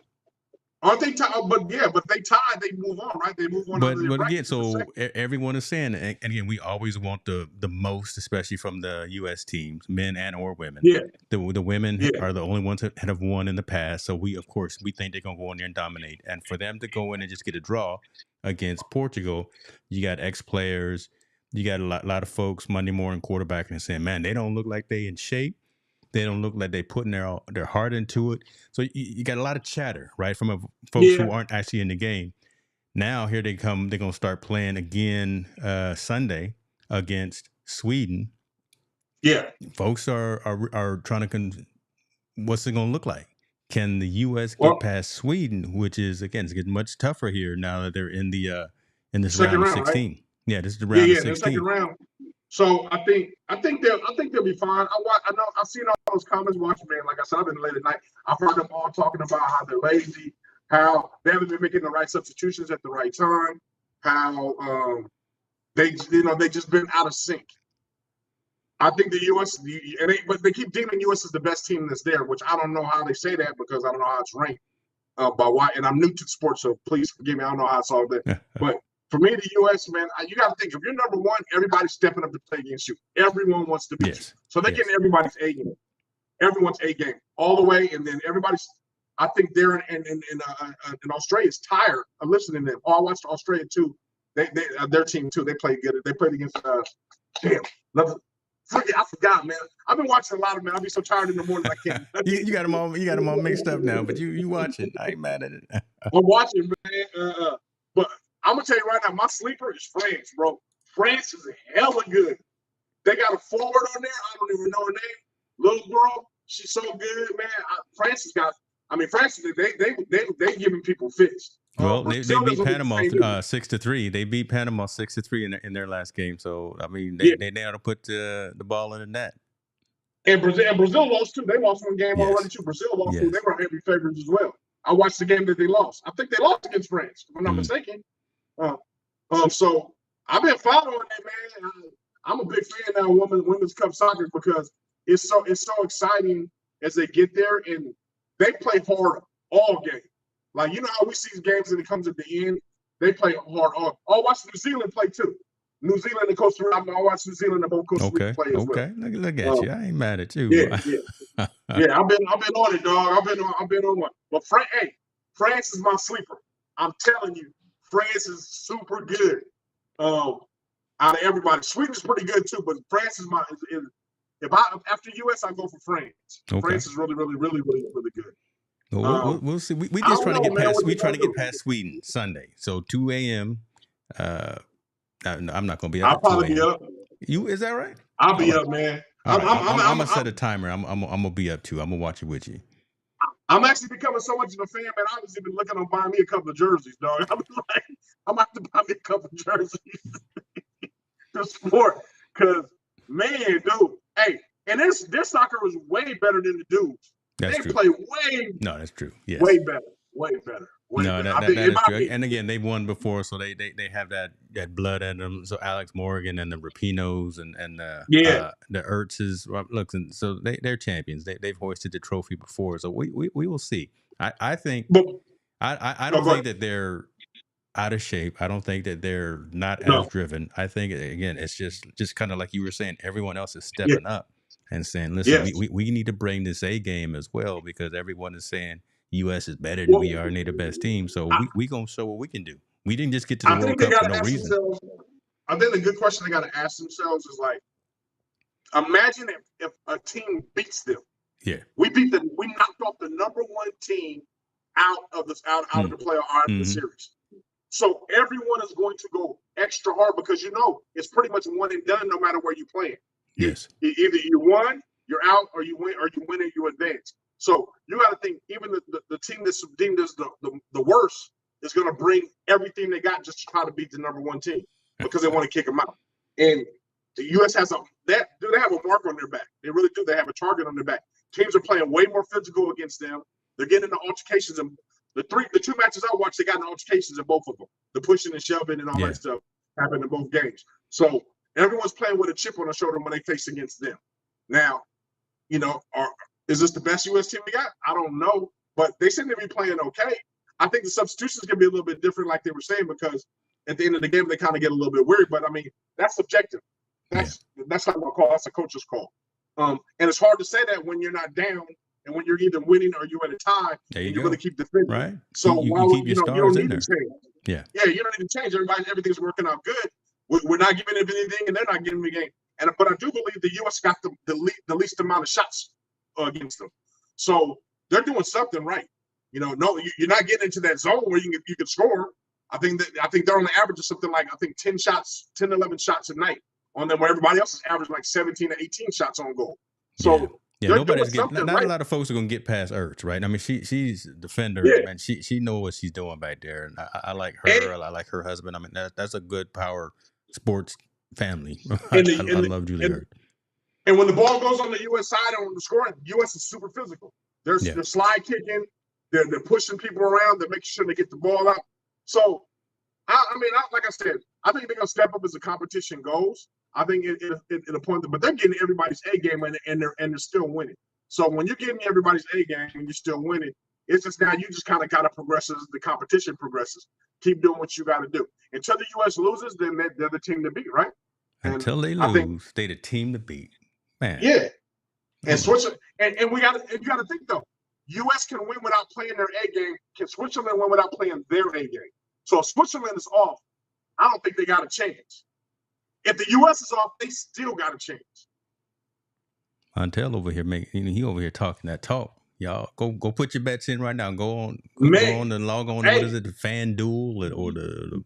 Aren't they tied? But they tied. They move on, right? They move on. But again, so everyone is saying, and again, we always want the most, especially from the U.S. teams, men and or women. Yeah. The women are the only ones that have won in the past. So we think they're gonna go in there and dominate. And for them to go in and just get a draw against Portugal, you got ex-players, you got a lot of folks Monday morning quarterbacking and saying, man, they don't look like they in shape. They don't look like they putting their heart into it. So you got a lot of chatter, right, from folks who aren't actually in the game. Now here they come. They're gonna start playing again Sunday against Sweden. Yeah, Folks are trying to. What's it gonna look like? Can the U.S. get well, past Sweden, which is again it's getting much tougher here now that they're in this second round of round, right? 16. Yeah, this is the Yeah, round of yeah, in the second 16. round. So I think they'll be fine. I know I've seen all those comments watching, man. Like I said, I've been late at night. I've heard them all talking about how they're lazy, how they haven't been making the right substitutions at the right time, how they just been out of sync. I think the U.S. But they keep deeming U.S. as the best team that's there, which I don't know how they say that because I don't know how it's ranked by why. And I'm new to sports, so please forgive me. I don't know how it's all that. But for me, the U.S. man, you got to think if you're number one, everybody's stepping up to play against you. Everyone wants to beat you, so they're getting everybody's A game, everyone's A game all the way, and then everybody's. I think they're in Australia is tired of listening to them. Oh, I watched Australia too. Their team too. They played good. They played against I forgot, man. I've been watching a lot of, man. I'll be so tired in the morning I can't. You got them all mixed up now, but you watching. I ain't mad at it. I'm watching, man. But I'm gonna tell you right now, my sleeper is France, bro. France is hella good. They got a forward on there. I don't even know her name. Little girl, she's so good, man. France has got. I mean, France, they giving people fits. Well, they beat Panama 6-3. They beat Panama 6-3 in their last game. So I mean, they ought to put the ball in the net. And Brazil lost too. They lost one game already too. Brazil lost too. They were heavy favorites as well. I watched the game that they lost. I think they lost against France, if I'm not mistaken. So I've been following that, man. I'm a big fan now of women's cup soccer because it's so exciting as they get there and they play hard all game. Like, you know how we see games and it comes at the end, they play hard all. I watched New Zealand play too. New Zealand and Costa Rica. I watched New Zealand and both Costa Rica play as well. Okay, look at you. I ain't mad at you. Yeah. I've been on it, dog. I've been on one. But France is my sleeper. I'm telling you, France is super good. Out of everybody, Sweden's pretty good too, but France is my. After US, I go for France. Okay. France is really, really, really, really, really good. We'll see. We just trying to get past. We trying to get past Sweden Sunday. So 2 a.m. I'm not gonna be up. I'll probably be up. Is that right? I'll be up, man. I'm gonna set a timer. I'm gonna be up too. I'm gonna watch it with you. I'm actually becoming so much of a fan, man. I was even looking on buying me a couple of jerseys, dog. I'm like, I'm about to buy me a couple of jerseys to sport, because man, dude, hey, and their soccer was way better than the dudes. They play way. No, that's true. Yes. Way better. That is true. And again, they've won before, so they have that blood in them. So Alex Morgan and the Rapinos and the Ertzes, look, and so they're champions. They've hoisted the trophy before, so we will see. I think, I don't think that they're out of shape. I don't think that they're not as driven. I think again, it's just kind of like you were saying. Everyone else is stepping up and saying, "Listen, we need to bring this A game as well," because everyone is saying U.S. is better than we are, and they're the best team. So we gonna show what we can do. We didn't just get to the World Cup for no reason. I think the good question they got to ask themselves is like, imagine if a team beats them. Yeah, we knocked off the number one team out of the playoff, out of the series. So everyone is going to go extra hard because it's pretty much one and done no matter where you play. Yes, either you won, you're out, or you win, and you advance. So you got to think even the team that's deemed as the worst is going to bring everything they got just to try to beat the number one team because they want to kick them out. And the U.S. has they have a mark on their back. They really do. They have a target on their back. Teams are playing way more physical against them. They're getting into altercations. And the two matches I watched, they got into altercations in both of them. The pushing and shoving and all that stuff happened in both games. So everyone's playing with a chip on their shoulder when they face against them. Now, is this the best U.S. team we got? I don't know, but they seem to be playing okay. I think the substitutions can be a little bit different, like they were saying, because at the end of the game they kind of get a little bit weird. But I mean, that's subjective. That's not my call. That's a coach's call. And it's hard to say that when you're not down and when you're either winning or you're at a tie. You really keep defending. Right. So you keep your stars you don't in need there. to change. Yeah, you don't need to change. Everything's working out good. We're not giving them anything, and they're not giving them a game. But I do believe the U.S. got the least amount of shots against them. So they're doing something right. You're not getting into that zone where you can score. I think they're on the average of something like 10 shots, 10, 11 shots a night on them, where everybody else is averaging like 17 to 18 shots on goal. So they're nobody's doing getting. Not a lot of folks are gonna get past Ertz, right? I mean, she's a defender, man. She knows what she's doing back there, and I like her. I like her husband. I mean, that's a good power sports family. I love Julie Ertz. And when the ball goes on the U.S. side on the scoring, U.S. is super physical. They're slide kicking, they're pushing people around, they're making sure they get the ball out. So, like I said, I think they're gonna step up as the competition goes. I think at a point, but they're getting everybody's A game and they're still winning. So when you're getting everybody's A game and you're still winning, it's just now you just kind of gotta progress as the competition progresses. Keep doing what you got to do until the U.S. loses. Then they're the team to beat, right? Until they lose, they're the team to beat. Man. Yeah. And Switzerland, and you got to think though, U.S. can win without playing their A game. Can Switzerland win without playing their A game? So if Switzerland is off, I don't think they got a chance. If the U.S. is off, they still got a chance. Montel over here he over here talking that talk. Y'all go put your bets in right now. Go on and log on. Hey, what is it? The FanDuel or the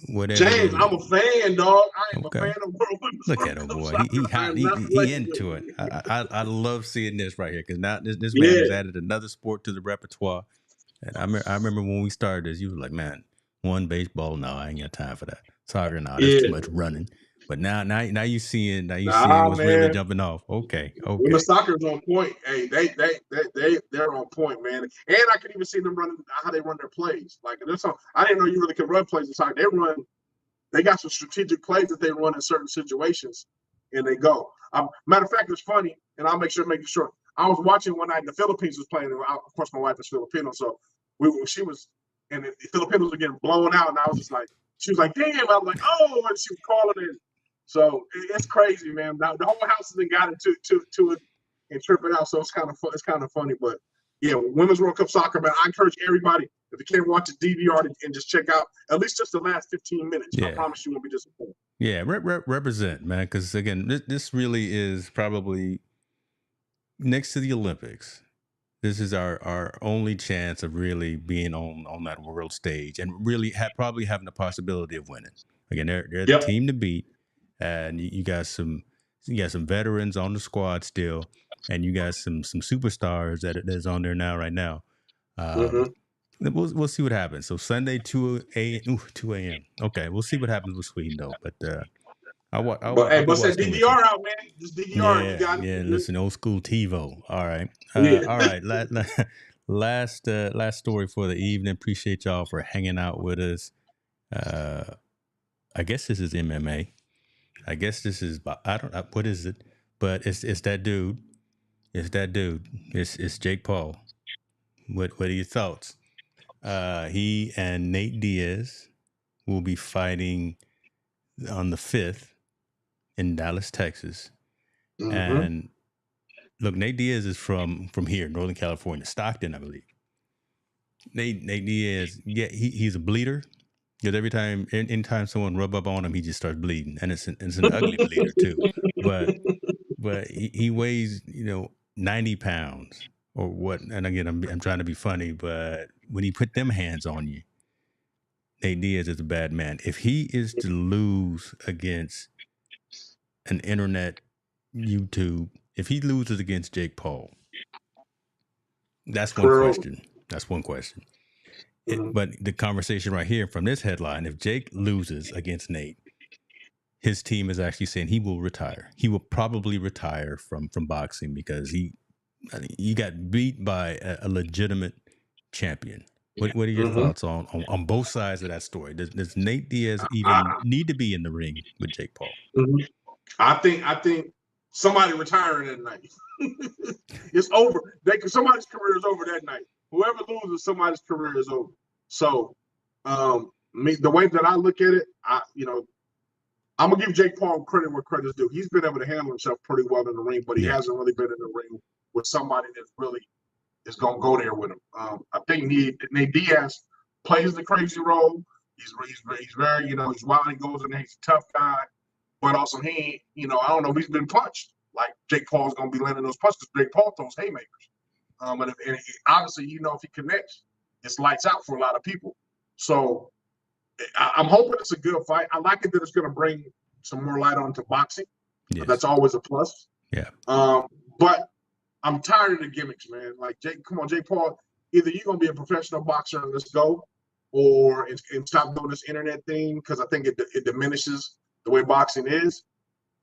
whatever. James, I'm a fan, dog. I am a fan of World Women's. Look at him, boy. He hot. He into it. I love seeing this right here because now this man has added another sport to the repertoire. And I remember when we started this, you were like, man, one baseball, no, I ain't got time for that. Soccer, no, that's too much running. But now you seeing what's really jumping off. Okay. Women's soccer's on point. Hey, they're on point, man. And I can even see them running how they run their plays. Like I didn't know you really could run plays in soccer. They got some strategic plays that they run in certain situations, and they go. Matter of fact, it's funny, and I'll make sure. I was watching one night. The Philippines was playing. Of course, my wife is Filipino, so she was, and the Filipinos were getting blown out, and I was just like, she was like, "Damn!" I was like, "Oh!" And she was calling it. So it's crazy, man. Now, the whole house has got into it and tripping out. So it's kind of funny. But yeah, Women's World Cup soccer, man. I encourage everybody, if you can't watch a DVR, and just check out at least just the last 15 minutes. Yeah. I promise you won't be disappointed. Yeah, represent, man. Because again, this really is probably next to the Olympics. This is our only chance of really being on that world stage and really probably having the possibility of winning. Again, they're the team to beat. And you got some veterans on the squad still, and you got some superstars that's on there right now. We'll see what happens. So Sunday 2 a.m. Okay, we'll see what happens with Sweden though. But what's that DVR out, man? Just DVR. You got it. Yeah. Listen, old school TiVo. All right. All right. Last story for the evening. Appreciate y'all for hanging out with us. I guess this is MMA. I guess this is, I don't know, what is it? But it's that dude. It's that dude. It's Jake Paul. What are your thoughts? He and Nate Diaz will be fighting on the 5th in Dallas, Texas. Mm-hmm. And look, Nate Diaz is from here, Northern California, Stockton, I believe. Nate Diaz, he's a bleeder. Because anytime someone rub up on him, he just starts bleeding, and it's an ugly bleeder too. But he weighs 90 pounds or what? And again, I'm trying to be funny, but when he put them hands on you, Nate Diaz is a bad man. If he is to lose against an internet YouTube, if he loses against Jake Paul, that's one question. That's one question. But the conversation right here from this headline, if Jake loses against Nate, his team is actually saying he will retire. He will probably retire from boxing because he got beat by a legitimate champion. What are your thoughts on both sides of that story? Does Nate Diaz even need to be in the ring with Jake Paul? I think somebody retiring that night. It's over. Somebody's career is over that night. Whoever loses, somebody's career is over. So, the way that I look at it, I'm gonna give Jake Paul credit where credit's due. He's been able to handle himself pretty well in the ring, but he hasn't really been in the ring with somebody that really is gonna go there with him. I think Nate Diaz plays the crazy role. He's very, he's wild. He goes in there. He's a tough guy, but also he ain't, I don't know if he's been punched. Like Jake Paul's gonna be landing those punches. Jake Paul throws haymakers. And obviously, if he connects, it's lights out for a lot of people. So I'm hoping it's a good fight. I like it that it's going to bring some more light onto boxing. Yes. That's always a plus. Yeah. But I'm tired of the gimmicks, man. Like, Jake Paul, either you're going to be a professional boxer and let's go, or and stop doing this internet thing, because I think it diminishes the way boxing is,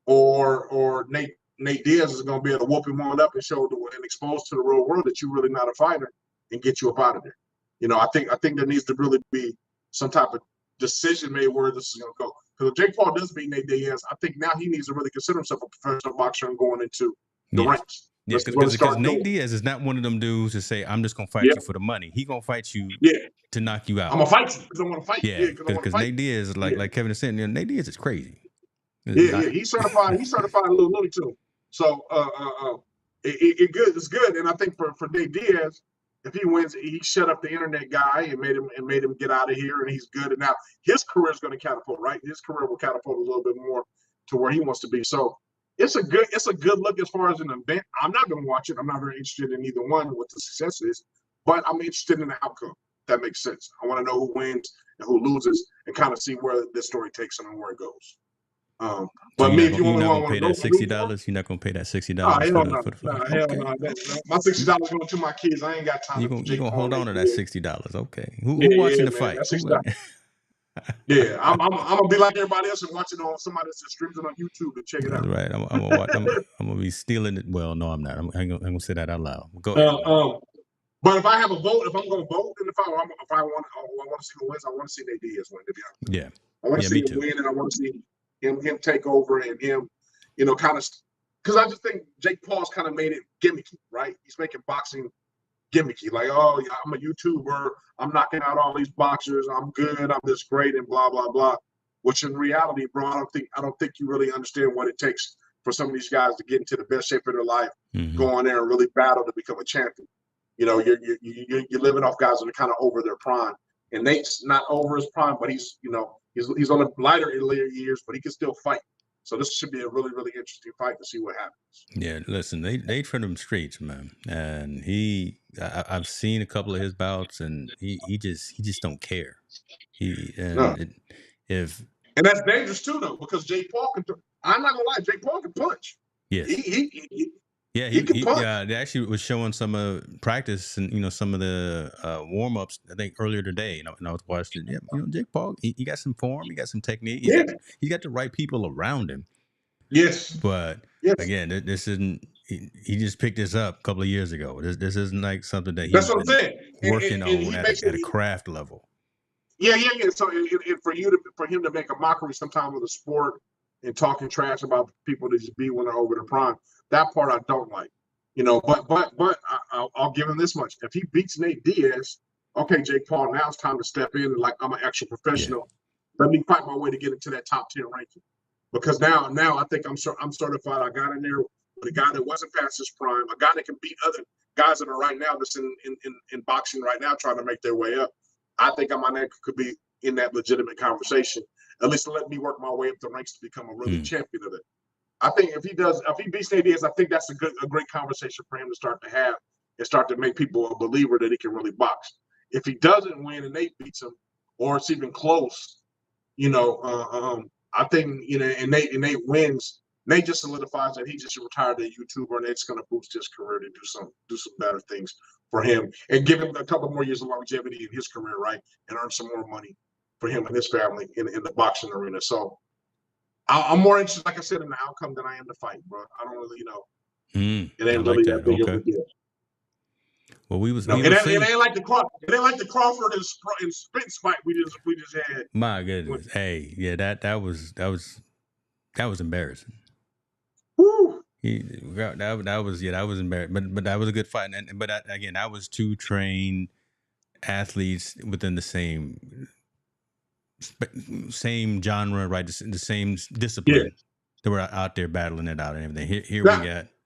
or Nate Diaz is going to be able to whoop him on up and show and expose to the real world that you're really not a fighter and get you up out of there. You know, I think there needs to really be some type of decision made where this is going to go. Because if Jake Paul does beat Nate Diaz, I think now he needs to really consider himself a professional boxer and going into the ranks. Yeah, because Nate Diaz is not one of them dudes to say, I'm just going to fight you for the money. He going to fight you to knock you out. I'm going to fight you because I want to fight you. Yeah, because Nate Diaz is like Kevin is saying, Nate Diaz is crazy. He's certified. He's certified a little Looney Tune. So it's good. And I think for Nate Diaz, if he wins, he shut up the internet guy and made him get out of here, and he's good. And now his career is going to catapult, right? His career will catapult a little bit more to where he wants to be. So it's a good look as far as an event. I'm not going to watch it. I'm not very interested in either one, what the success is, but I'm interested in the outcome. If that makes sense. I want to know who wins and who loses, and kind of see where this story takes them and where it goes. But so me, if you want to pay that $60, you're not gonna pay that $60. Hell no. Hell no. My $60 going to my kids. I ain't got time. You're gonna hold on to that $60. Okay. Who watching the fight? Yeah, I'm gonna be like everybody else and watch it on somebody that streams it on YouTube to check it out. Right. I'm gonna watch. I'm gonna be stealing it. Well, no, I'm not. I'm gonna say that out loud. Go ahead. But if I have a vote, if I'm gonna vote in the fight, if I want to see who wins, I want to see Nate Diaz win. To be honest. Yeah. I want to see him win, and I want to see him take over, and him, kind of, because I just think Jake Paul's kind of made it gimmicky, right? He's making boxing gimmicky, like, oh, I'm a YouTuber, I'm knocking out all these boxers, I'm good, I'm this great, and blah blah blah. Which in reality, bro, I don't think you really understand what it takes for some of these guys to get into the best shape of their life, go on there and really battle to become a champion. You're living off guys that are kind of over their prime, and Nate's not over his prime, but he's he's on the lighter years, but he can still fight. So this should be a really, really interesting fight to see what happens. Yeah, listen, they from them streets, man, and I've seen a couple of his bouts, and he just don't care. And that's dangerous too, though, because Jake Paul can. I'm not gonna lie, Jake Paul can punch. Yes. He can punch. Yeah, they actually was showing some practice and some of the warm ups. I think earlier today, and I was watching. Yeah, Jake Paul, he got some form, he got some technique. He got the right people around him. Yes, but again, this isn't. He just picked this up a couple of years ago. This isn't like something that he's working on at a craft level. Yeah. So for him to make a mockery sometime of the sport and talking trash about people that just be when they're over the prime. That part I don't like, but I'll give him this much. If he beats Nate Diaz, okay, Jake Paul, now it's time to step in and, like, I'm an actual professional. Let me fight my way to get into that top 10 ranking. Because now I think I'm certified. I got in there with a guy that wasn't past his prime, a guy that can beat other guys that are right now that's in boxing right now trying to make their way up. I think my name could be in that legitimate conversation. At least let me work my way up the ranks to become a really champion of it. I think if he beats Nate Diaz, I think that's a great conversation for him to start to have and start to make people a believer that he can really box. If he doesn't win and Nate beats him, or it's even close, I think and Nate wins, Nate just solidifies that he just retired as a YouTuber, and it's going to boost his career to do some better things for him and give him a couple more years of longevity in his career, right, and earn some more money for him and his family in the boxing arena. So. I'm more interested, like I said, in the outcome than I am the fight, bro. I don't really know. It ain't really that big of a deal. Well, it ain't like the Crawford and Spence fight we just had. My goodness, hey, yeah, that was embarrassing. Woo. That was embarrassing, but that was a good fight. But again, that was two trained athletes within the same genre, right? The same discipline. They were out there battling it out and everything. Here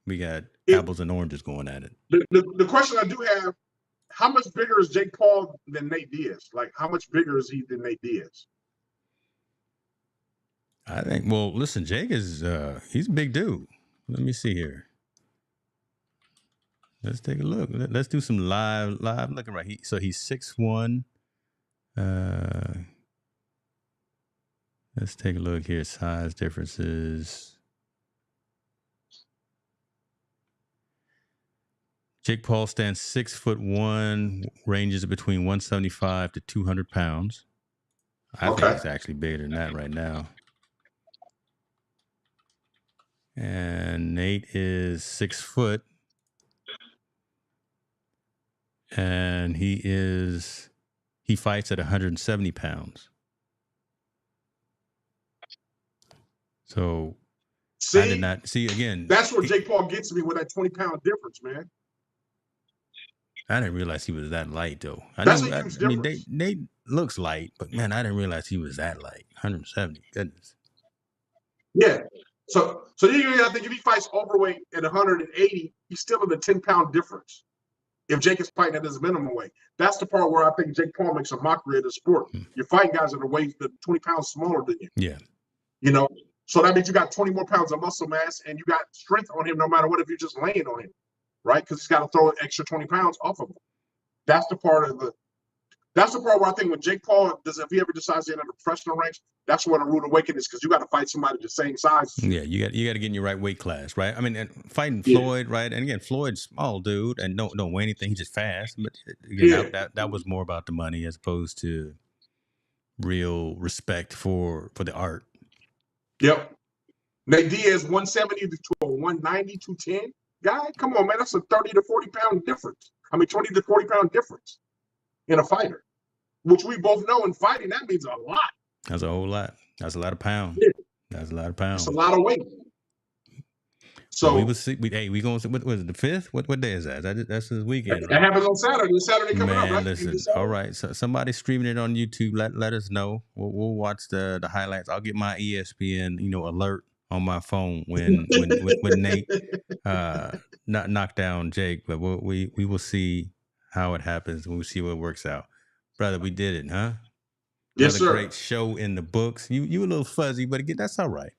we got apples and oranges going at it. The question I do have: how much bigger is Jake Paul than Nate Diaz? Like, how much bigger is he than Nate Diaz? I think. Well, listen, Jake is he's a big dude. Let me see here. Let's take a look. Let's do some live looking right. So he's 6'1". Let's take a look here. Size differences. Jake Paul stands 6'1", ranges between 175 to 200 pounds. I think he's actually bigger than that right now. And Nate is 6 foot. And he fights at 170 pounds. So I did not see again. That's where Jake Paul gets me with that 20-pound difference, man. I didn't realize he was that light, though. That's a huge difference. I mean, Nate looks light, but man, I didn't realize he was that light. 170, goodness. Yeah. So I think if he fights overweight at 180, he's still in a 10-pound difference. If Jake is fighting at his minimum weight, that's the part where I think Jake Paul makes a mockery of the sport. You're fighting guys that are weight 20 pounds smaller than you. Yeah. You know, so that means you got 20 more pounds of muscle mass, and you got strength on him no matter what if you're just laying on him, right? Because he's got to throw an extra 20 pounds off of him. That's the part where I think when Jake Paul if he ever decides to enter the professional ranks, that's where the rude awakening is, because you got to fight somebody the same size. Yeah, you got to get in your right weight class, right? I mean, fighting Floyd, right? And again, Floyd's small dude and don't weigh anything. He's just fast. But again, that was more about the money as opposed to real respect for the art. Yep. Nate Diaz 170 to a 190, 210 guy. Come on, man, that's a 30 to 40 pound difference. I mean, 20 to 40 pound difference in a fighter, which we both know in fighting that means a lot. That's a whole lot. That's a lot of pounds. Yeah. That's a lot of pounds. That's a lot of weight. So we will see. We going. What was it? The 5th? What day is that? That's this weekend. That happens on Saturday. Saturday coming up. Right? Listen. All right. So somebody's streaming it on YouTube. Let us know. We'll watch the highlights. I'll get my ESPN alert on my phone when Nate knocked down Jake. But we will see how it happens. We'll see what works out. Brother, we did it, huh? Yes, Another sir. Great show in the books. You a little fuzzy, but again, that's all right.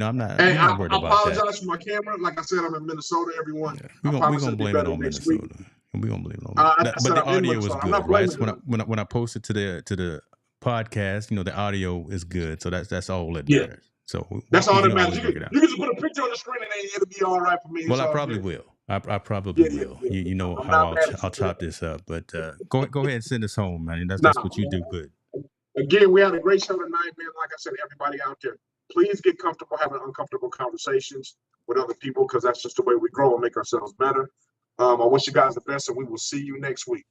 I'm not. Hey, I'm not worried about that. I apologize for my camera. Like I said, I'm in Minnesota. Everyone, we're gonna blame it on Minnesota. We're gonna blame it on Minnesota. But the audio was good, right? So when I posted to the podcast, the audio is good. So that's all that matters. So that's all that matters. You can just put a picture on the screen and it'll be all right for me. Well, I probably will. I probably will. You know how I'll chop this up. But go ahead and send us home, man. That's what you do good. Again, we had a great show tonight, man. Like I said, everybody out there, please get comfortable having uncomfortable conversations with other people, because that's just the way we grow and make ourselves better. I wish you guys the best, and we will see you next week.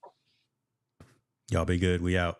Y'all be good. We out.